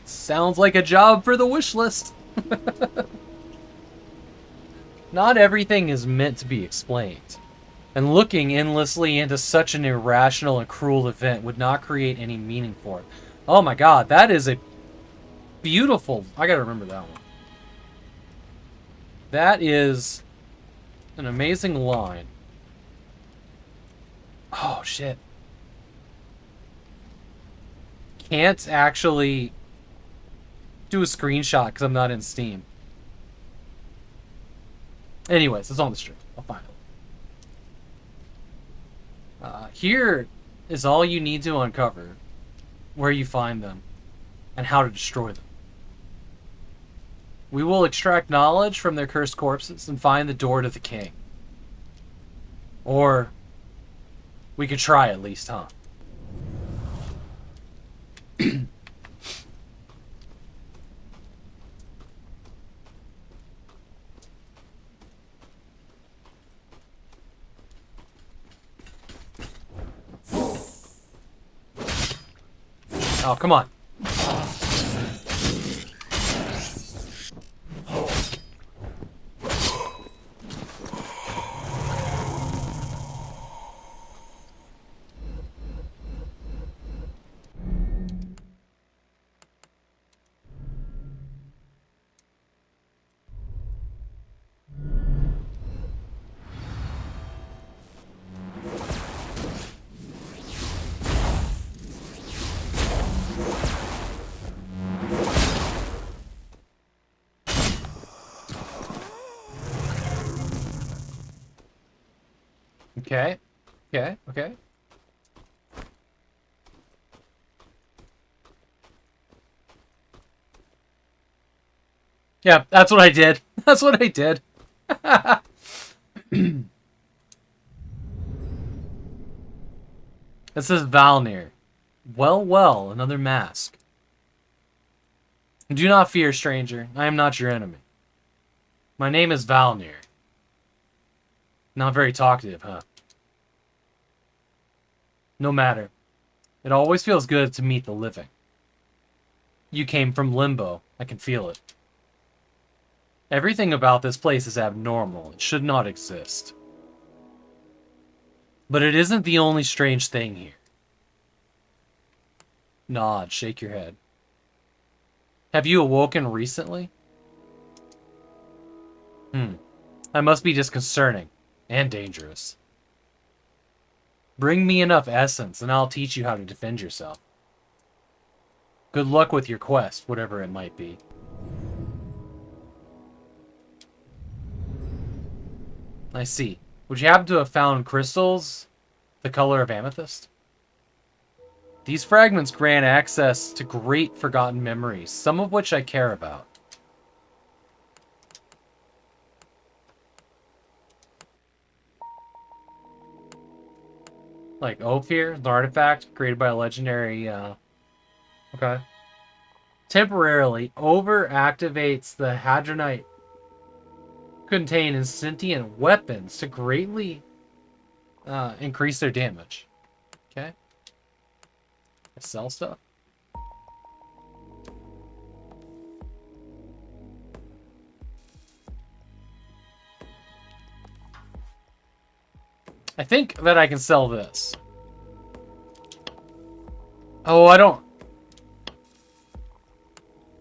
Sounds like a job for the wish list. Not everything is meant to be explained. And looking endlessly into such an irrational and cruel event would not create any meaning for it. Oh my god, that is a beautiful... I gotta remember that one. That is an amazing line. Oh, shit. Can't actually do a screenshot because I'm not in Steam. Anyways, it's on the stream. I'll find it. Here is all you need to uncover, where you find them, and how to destroy them. We will extract knowledge from their cursed corpses and find the door to the king. Or we could try at least, huh? Oh, come on. Okay. Okay. Okay. Yeah, that's what I did. That's what I did. It says Valnir. Well, well, another mask. Do not fear, stranger. I am not your enemy. My name is Valnir. Not very talkative, huh? No matter. It always feels good to meet the living. You came from Limbo. I can feel it. Everything about this place is abnormal. It should not exist. But it isn't the only strange thing here. Nod, shake your head. Have you awoken recently? That must be disconcerting and dangerous. Bring me enough essence and I'll teach you how to defend yourself. Good luck with your quest, whatever it might be. I see. Would you happen to have found crystals the color of amethyst? These fragments grant access to great forgotten memories, some of which I care about. Like Ophir, an artifact created by a legendary, okay. Temporarily over-activates the Hadronite contained in sentient weapons to greatly increase their damage. Okay. I sell stuff. I think that I can sell this. Oh, I don't...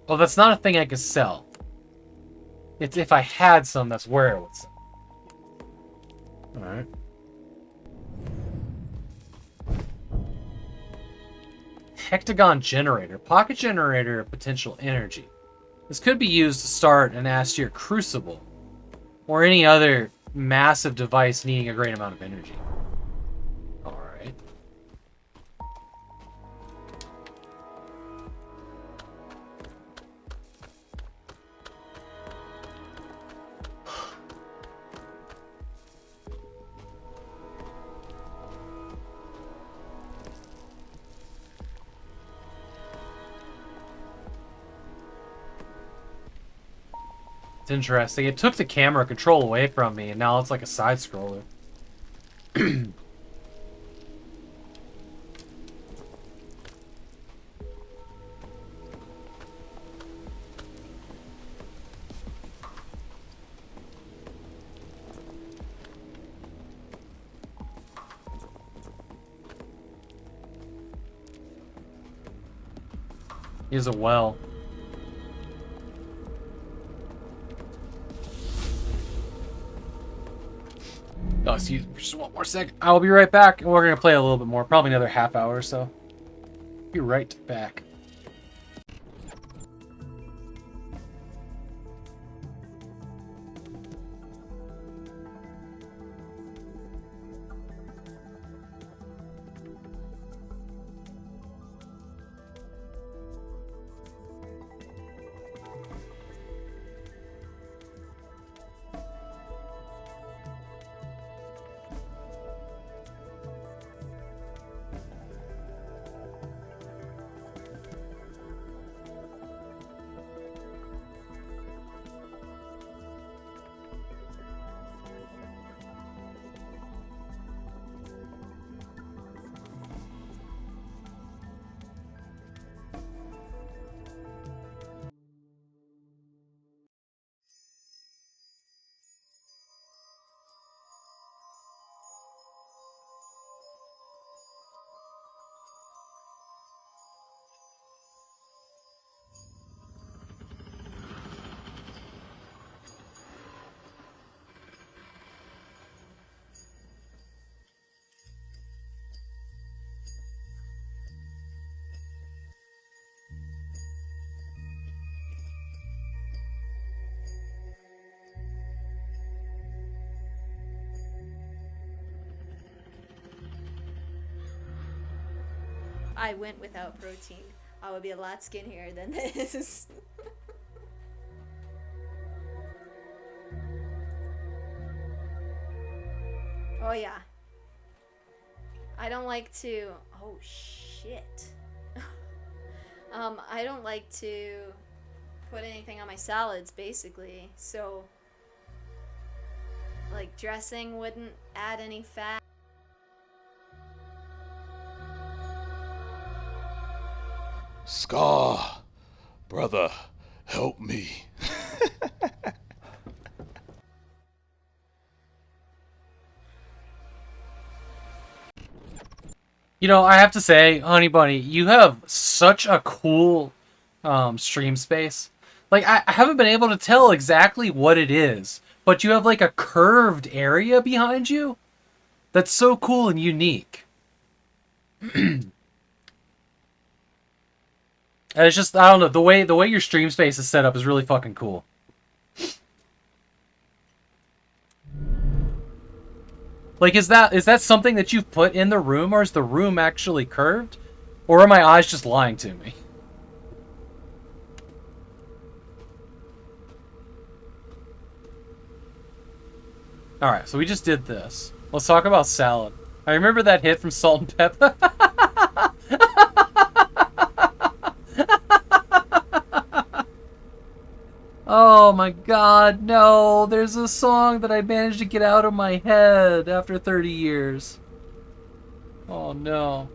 Oh, that's not a thing I can sell. It's if I had some, that's where it would sell. Alright. Hectagon generator. Pocket generator of potential energy. This could be used to start an S-tier crucible. Or any other massive device needing a great amount of energy. Alright. It's interesting. It took the camera control away from me, and now it's like a side scroller. Here's a well. Oh, excuse me, just one more second. I will be right back, and we're going to play a little bit more. Probably another half hour or so. Be right back. I went without protein, I would be a lot skinnier than this. Oh yeah. I don't like to... Oh shit. I don't like to put anything on my salads, basically. So, like, dressing wouldn't add any fat. Scar, brother, help me. You know, I have to say, Honey Bunny, you have such a cool stream space. Like, I haven't been able to tell exactly what it is, but you have like a curved area behind you that's so cool and unique. And it's just, I don't know, the way your stream space is set up is really fucking cool. Like, is that something that you've put in the room, or is the room actually curved? Or are my eyes just lying to me? Alright, so we just did this. Let's talk about salad. I remember that hit from Salt and Pepper. Oh my god, no. There's a song that I managed to get out of my head after 30 years. Oh no.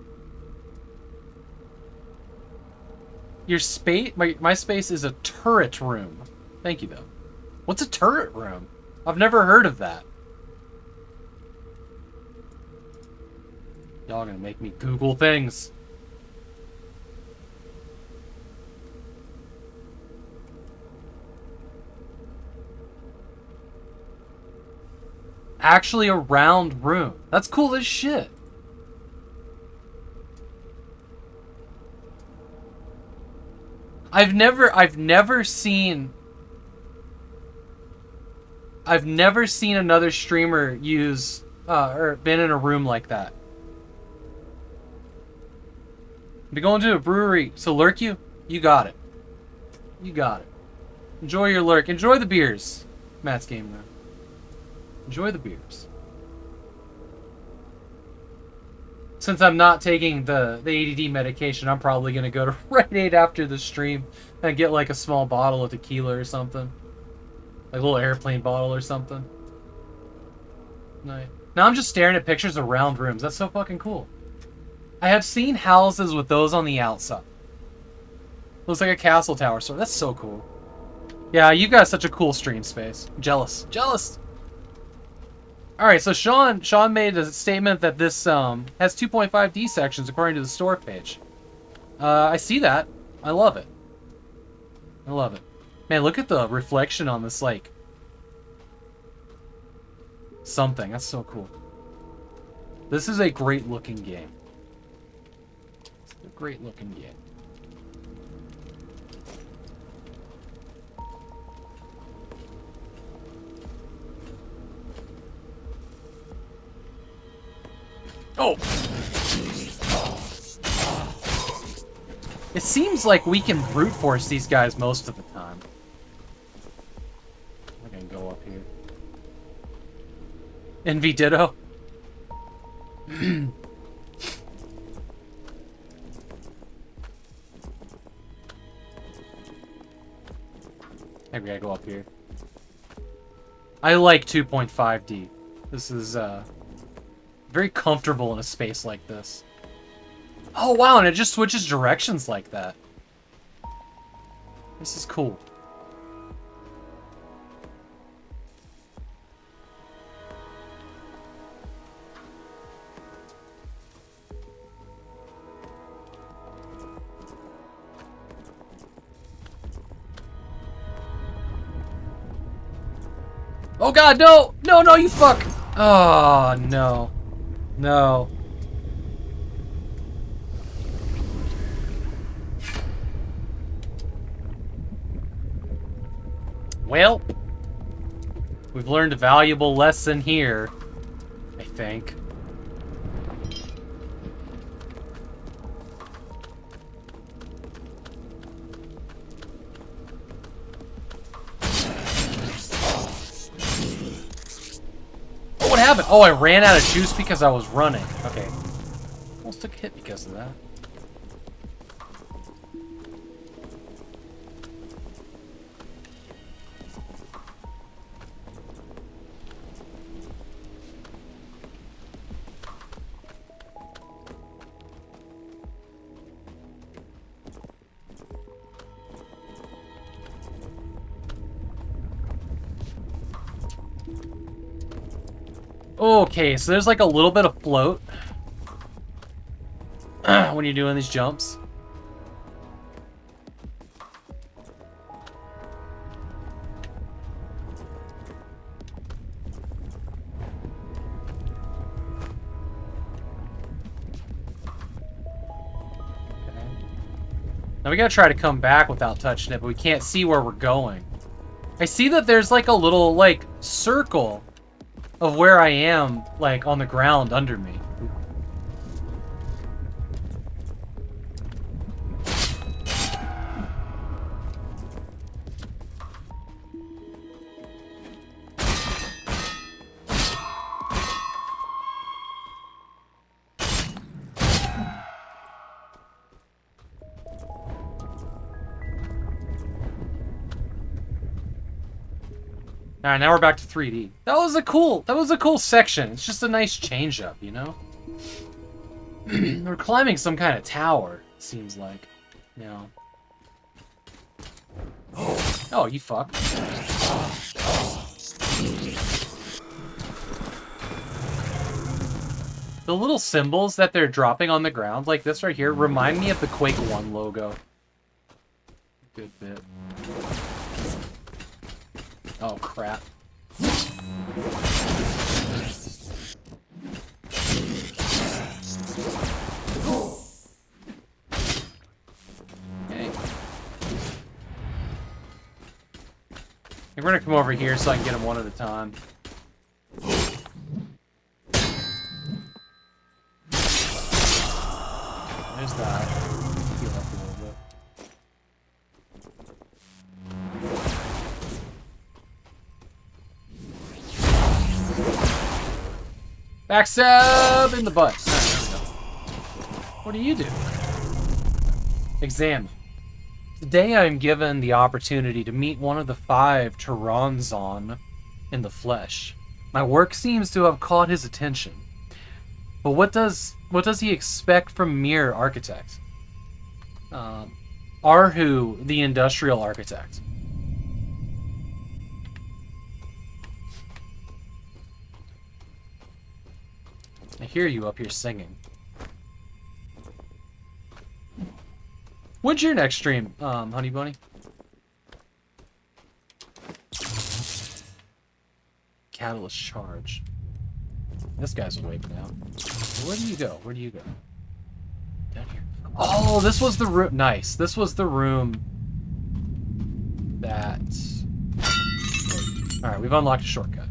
Your space, my space is a turret room. Thank you, though. What's a turret room? I've never heard of that. Y'all gonna make me Google things. Actually a round room. That's cool as shit. I've never seen another streamer use or been in a room like that. Be going to a brewery, so lurk you? You got it. You got it. Enjoy your lurk. Enjoy the beers. Matt's game room. Enjoy the beers. Since I'm not taking the ADD medication, I'm probably gonna go to Rite Aid after the stream and get like a small bottle of tequila or something. Like a little airplane bottle or something. Nice. Now I'm just staring at pictures of round rooms. That's so fucking cool. I have seen houses with those on the outside. Looks like a castle tower, so that's so cool. Yeah, you got such a cool stream space. I'm jealous. Jealous! Alright, so Sean made a statement that this has 2.5D sections according to the store page. I see that. I love it. I love it. Man, look at the reflection on this, like, something. That's so cool. This is a great looking game. It's a great looking game. Oh! It seems like we can brute force these guys most of the time. We're gonna go up here. Envy Ditto? Maybe we gotta go up here. I like 2.5D. This is, very comfortable in a space like this. Oh wow, and it just switches directions like that. This is cool. Oh god, no! No, no, you fuck! Oh, no. No. Well, we've learned a valuable lesson here, I think. Oh, what happened? Oh, I ran out of juice because I was running. Okay. Almost took a hit because of that. Okay, so there's like a little bit of float when you're doing these jumps. Okay. Now we gotta try to come back without touching it, but we can't see where we're going. I see that there's like a little, like, circle of where I am, like, on the ground under me. Alright, now we're back to 3D. That was a cool section. It's just a nice change up, you know? We're climbing some kind of tower, it seems like. You know. Oh, you fuck. The little symbols that they're dropping on the ground, like this right here, remind me of the Quake 1 logo. Good bit. Oh, crap. Okay. We're gonna come over here so I can get them one at a time. There's that. Heal up a little bit. Back sub in the butt. Right, there we go. What do you do? Examine. Today I am given the opportunity to meet one of the 5 Tyranzon in the flesh. My work seems to have caught his attention. But what does he expect from mere architect? Arhu, the industrial architect. I hear you up here singing. When's your next stream, Honey Bunny? Catalyst charge. This guy's awake now. Where do you go? Where do you go? Down here. Oh, this was the room. Nice. This was the room that... Alright, we've unlocked a shortcut.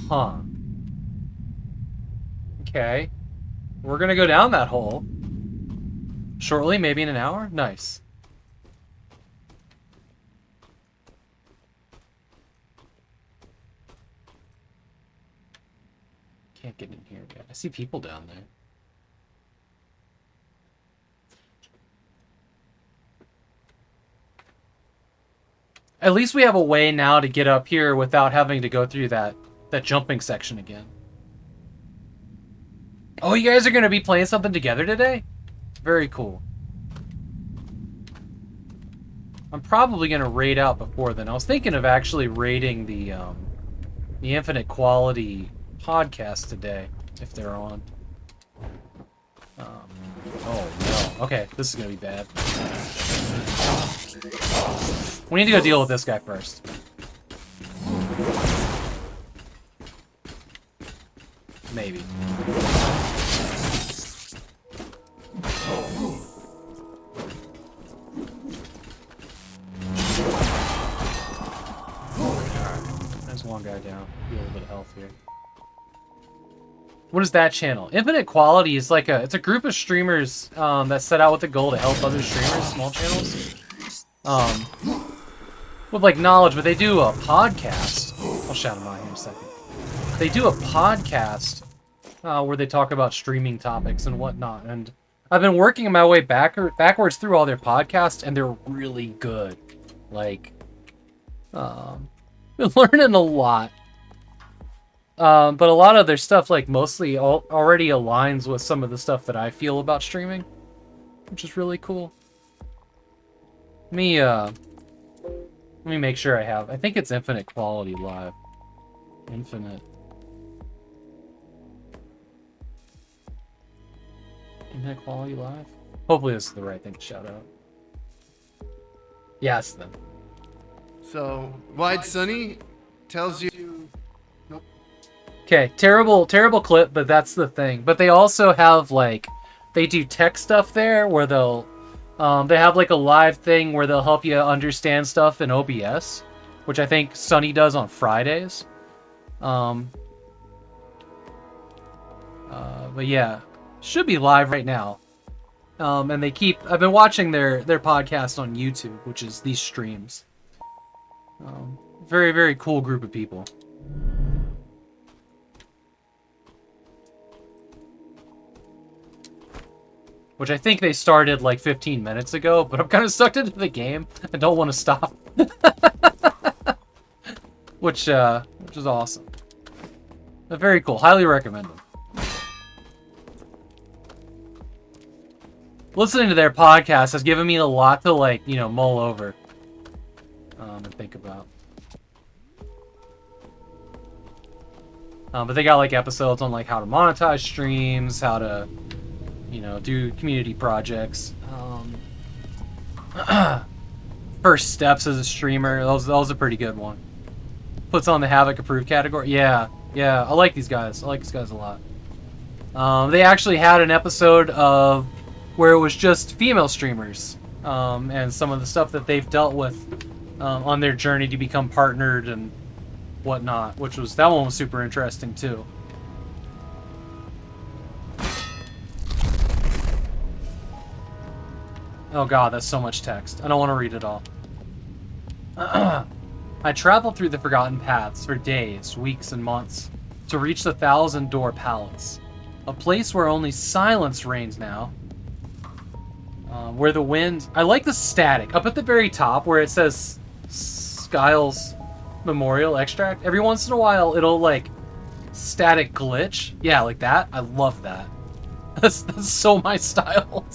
Huh. Okay. We're gonna go down that hole. Shortly, maybe in an hour? Nice. Can't get in here yet. I see people down there. At least we have a way now to get up here without having to go through that jumping section again. Oh, you guys are going to be playing something together today? Very cool. I'm probably going to raid out before then. I was thinking of actually raiding the Infinite Quality podcast today, if they're on. Oh, no. Okay, this is going to be bad. We need to go deal with this guy first. Maybe. Alright, there's one guy down. Get a little bit of health here. What is that channel? Infinite Quality is like it's a group of streamers that set out with the goal to help other streamers, small channels. With like knowledge, but they do a podcast. I'll shout them out here in a second. They do a podcast where they talk about streaming topics and whatnot, and I've been working my way backwards through all their podcasts, and they're really good. Like, been learning a lot. But a lot of their stuff, like, mostly already aligns with some of the stuff that I feel about streaming, which is really cool. Let me make sure I have. I think it's Infinite Quality Live. Infinite Quality Live? Hopefully this is the right thing to shout out. Yes, then. So, Wide Sunny tells you... Nope. Okay, terrible clip, but that's the thing. But they also have, like, they do tech stuff there where they'll, they have, like, a live thing where they'll help you understand stuff in OBS, which I think Sunny does on Fridays. But yeah, should be live right now. And I've been watching their podcast on YouTube, which is these streams. Very, very cool group of people. Which I think they started like 15 minutes ago, but I'm kind of sucked into the game and don't want to stop. which is awesome. But very cool. Highly recommend them. Listening to their podcast has given me a lot to, like, mull over. and think about. But they got like episodes on like how to monetize streams, how to, you know, do community projects. First steps as a streamer. That was a pretty good one. Puts on the Havok approved category. Yeah, I like these guys. I like these guys a lot. They actually had an episode of where it was just female streamers, and some of the stuff that they've dealt with on their journey to become partnered and whatnot, that one was super interesting too. Oh god, that's so much text. I don't want to read it all. I traveled through the Forgotten Paths for days, weeks, and months to reach the Thousand Door Palace, a place where only silence reigns now. Where the wind... I like the static. Up at the very top where it says Skiles Memorial Extract, every once in a while it'll like static glitch. Yeah, like that. I love that. That's so my style.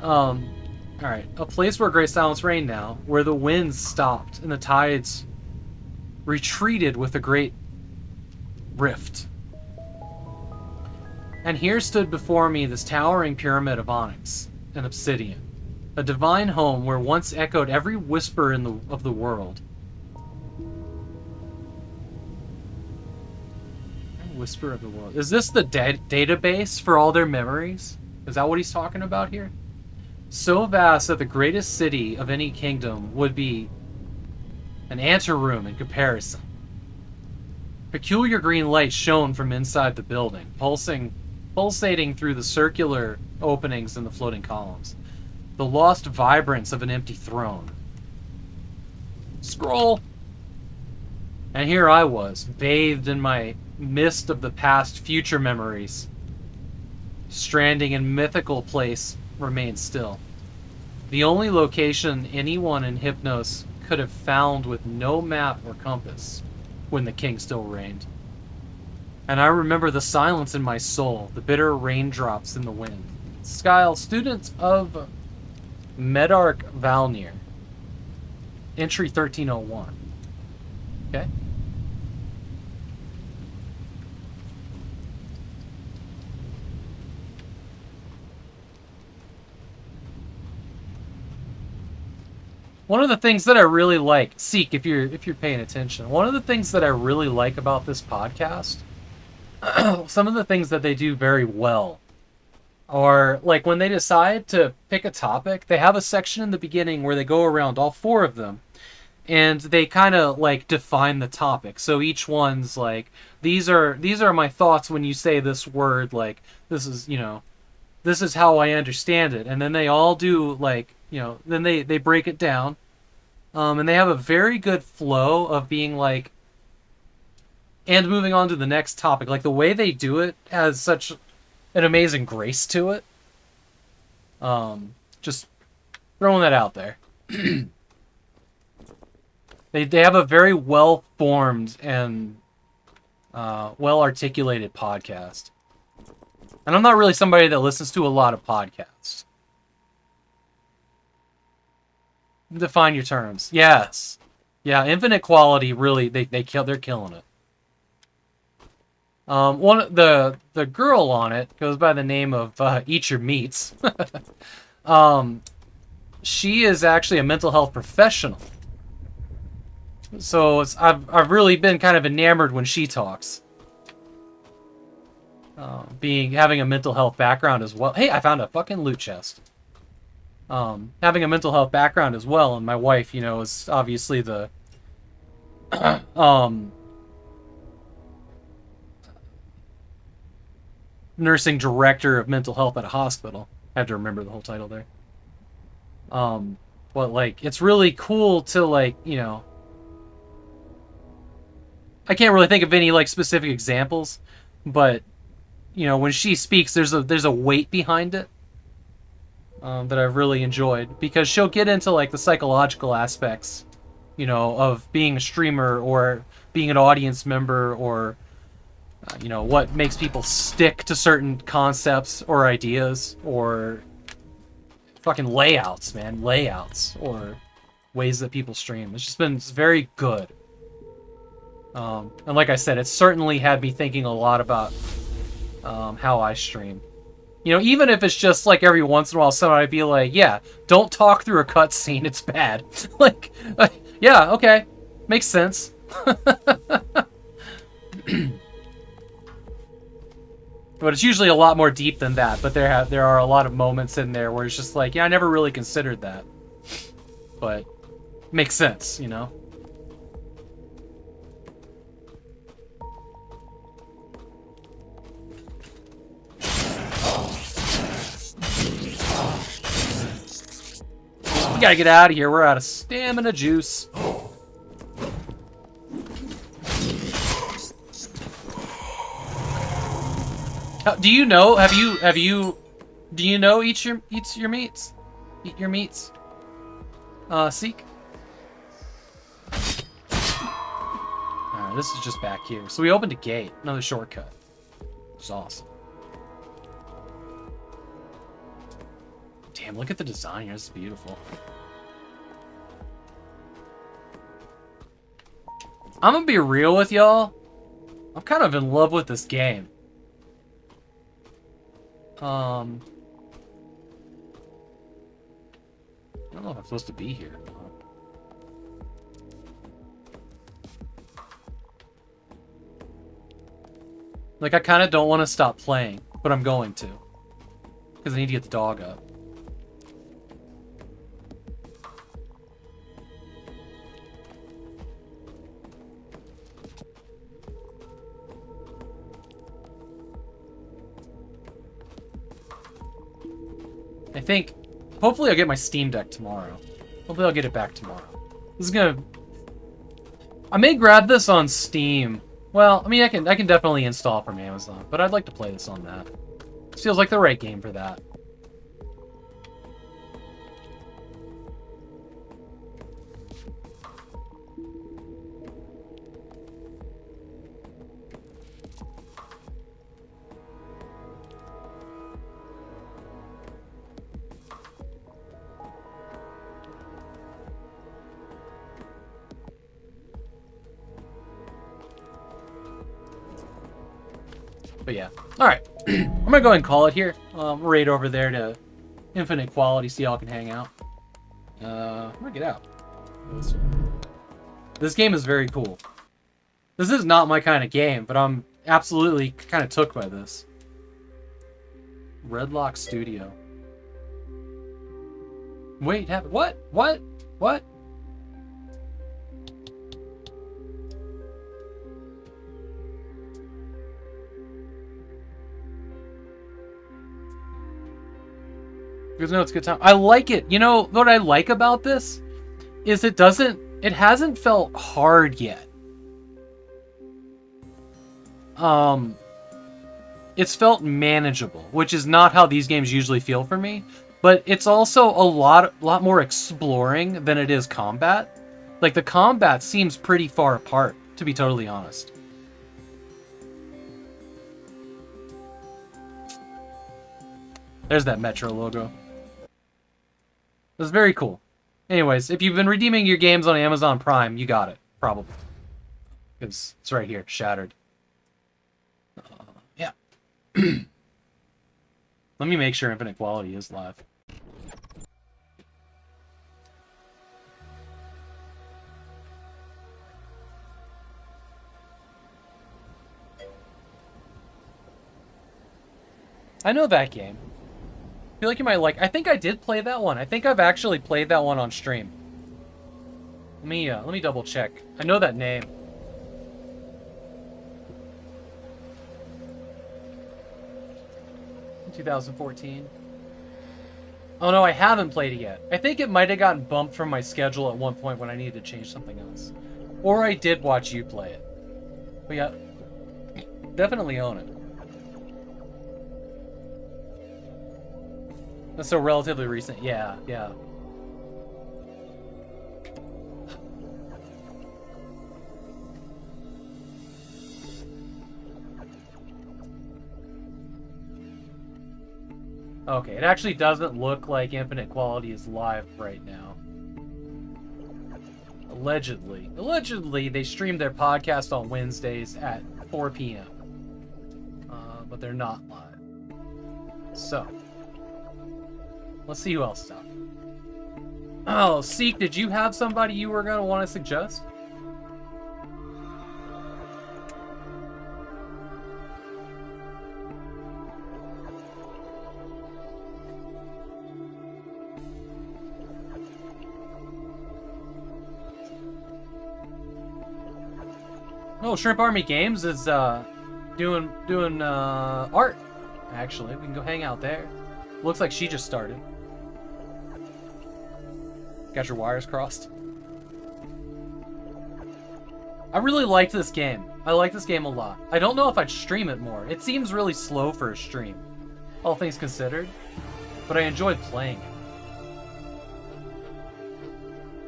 Alright. A place where great silence reigned now, where the winds stopped and the tides retreated with a great rift. And here stood before me this towering pyramid of onyx and obsidian, a divine home where once echoed every whisper of the world. Whisper of the world. Is this the database for all their memories? Is that what he's talking about here? So vast that the greatest city of any kingdom would be an anteroom in comparison. Peculiar green light shone from inside the building, pulsating through the circular openings in the floating columns. The lost vibrance of an empty throne. Scroll! And here I was, bathed in my mist of the past future memories. Stranding in mythical place remained still. The only location anyone in Hypnos could have found with no map or compass when the king still reigned. And I remember the silence in my soul, the bitter raindrops in the wind. Skyle, student of Medarch Valnir. Entry 1301. Okay. One of the things that I really like, Seek, if you're paying attention, one of the things that I really like about this podcast, some of the things that they do very well are, like, when they decide to pick a topic, they have a section in the beginning where they go around all four of them, and they kind of, like, define the topic. So each one's like, these are my thoughts when you say this word, like, this is, you know, this is how I understand it. And then they all do, like, you know, then they break it down. And they have a very good flow of being like, and moving on to the next topic. Like, the way they do it has such an amazing grace to it. Just throwing that out there. They have a very well-formed and well-articulated podcast. And I'm not really somebody that listens to a lot of podcasts. Define your terms. Yes. Yeah, Infinite Quality really they're killing it. The girl on it goes by the name of Eat Your Meats. She is actually a mental health professional. So I've really been kind of enamored when she talks. Having a mental health background as well. Hey, I found a fucking loot chest. Having a mental health background as well, and my wife, you know, is obviously the nursing director of mental health at a hospital. I have to remember the whole title there. But like, it's really cool to, like, you know, I can't really think of any like specific examples, but you know, when she speaks, there's a weight behind it. That I've really enjoyed, because she'll get into like the psychological aspects, you know, of being a streamer or being an audience member, or you know, what makes people stick to certain concepts or ideas, or fucking layouts, man. Layouts. Or ways that people stream. It's very good. And like I said, it certainly had me thinking a lot about how I stream. You know, even if it's just like every once in a while, someone I'd be like, yeah, don't talk through a cutscene, it's bad. like, yeah, okay. Makes sense. But it's usually a lot more deep than that. But there are a lot of moments in there where it's just like, yeah, I never really considered that. But makes sense, you know? We gotta get out of here. We're out of stamina juice. Do you know? Do you know eat your meats? Eat your meats. Seek. Alright, this is just back here. So we opened a gate, another shortcut. Which is awesome. Damn, look at the design here. This is beautiful. I'm gonna be real with y'all. I'm kind of in love with this game. I don't know if I'm supposed to be here. Like, I kind of don't want to stop playing, but I'm going to. Because I need to get the dog up. I think, hopefully I'll get my Steam Deck tomorrow. Hopefully I'll get it back tomorrow. This is gonna... I may grab this on Steam. Well, I mean, I can definitely install from Amazon, but I'd like to play this on that. This feels like the right game for that. But yeah. Alright. I'm gonna go ahead and call it here. Raid over there to Infinite Quality, see y'all can hang out. I'm gonna get out. This game is very cool. This is not my kind of game, but I'm absolutely kind of took by this. Redlock Studio. Wait, what? What? What? Because no, it's a good time. I like it. You know what I like about this is it hasn't felt hard yet. It's felt manageable, which is not how these games usually feel for me. But it's also a lot more exploring than it is combat. Like, the combat seems pretty far apart, to be totally honest. There's that Metro logo. That's very cool. Anyways, if you've been redeeming your games on Amazon Prime, you got it. Probably. Because it's right here. Shattered. Yeah. Let me make sure Infinite Quality is live. I know that game. I feel like you might like... I think I did play that one. I think I've actually played that one on stream. Let me double check. I know that name. In 2014. Oh no, I haven't played it yet. I think it might have gotten bumped from my schedule at one point when I needed to change something else. Or I did watch you play it. But yeah, definitely own it. That's so relatively recent. Yeah, yeah. Okay, it actually doesn't look like Infinite Quality is live right now. Allegedly. Allegedly, they stream their podcast on Wednesdays at 4 p.m. But they're not live. So, let's see who else is out. Oh, Seek, did you have somebody you were going to want to suggest? No, Shrimp Army Games is doing art. Actually, we can go hang out there. Looks like she just started. Got your wires crossed. I really liked this game. I like this game a lot. I don't know if I'd stream it more. It seems really slow for a stream, all things considered. But I enjoyed playing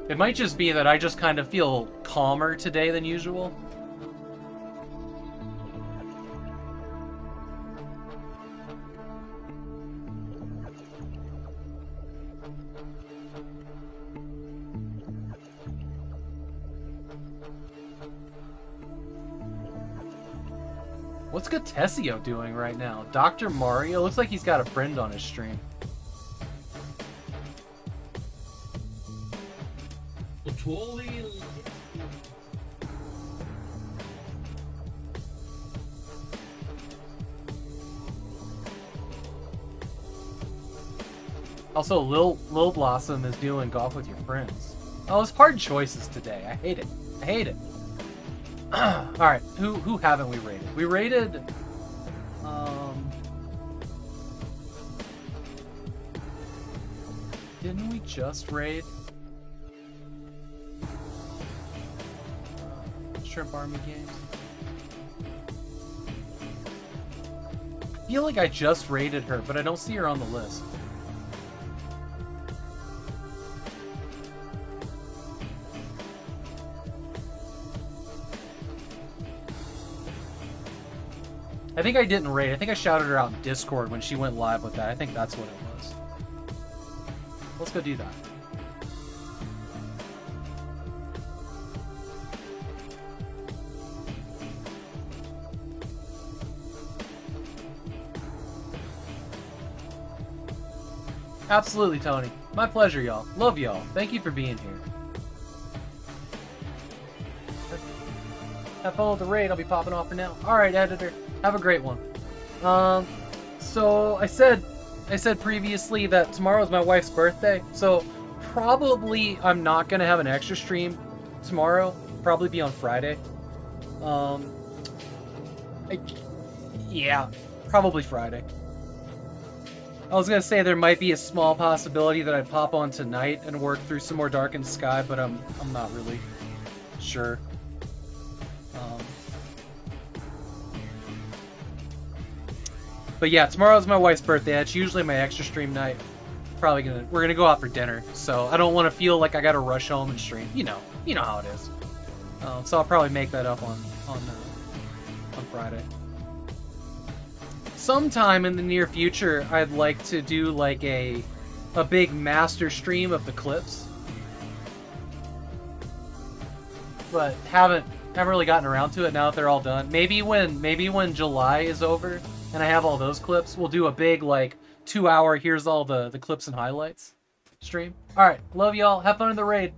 it. It might just be that I just kind of feel calmer today than usual. What's Gatesio doing right now? Dr. Mario? Looks like he's got a friend on his stream. Also, Lil Blossom is doing golf with your friends. Oh, it's hard choices today. I hate it. I hate it. Alright, who haven't we rated? We rated... Didn't we just raid? Shrimp Army Games? I feel like I just raided her, but I don't see her on the list. I think I didn't raid. I think I shouted her out in Discord when she went live with that. I think that's what it was. Let's go do that. Absolutely, Tony. My pleasure, y'all. Love y'all. Thank you for being here. Have fun with the raid. I'll be popping off for now. Alright, editor. Have a great one. So I said previously that tomorrow's my wife's birthday, so probably I'm not gonna have an extra stream tomorrow. Probably be on Friday. Yeah, probably Friday. I was gonna say there might be a small possibility that I'd pop on tonight and work through some more Darkened Sky, but I'm not really sure. But yeah, tomorrow's my wife's birthday. That's usually my extra stream night. We're gonna go out for dinner, so I don't want to feel like I gotta rush home and stream. You know how it is. So I'll probably make that up on Friday. Sometime in the near future, I'd like to do like a big master stream of the clips, but haven't really gotten around to it now that they're all done. Maybe when July is over and I have all those clips, we'll do a big like 2-hour here's all the clips and highlights stream. All right, love y'all. Have fun in the raid.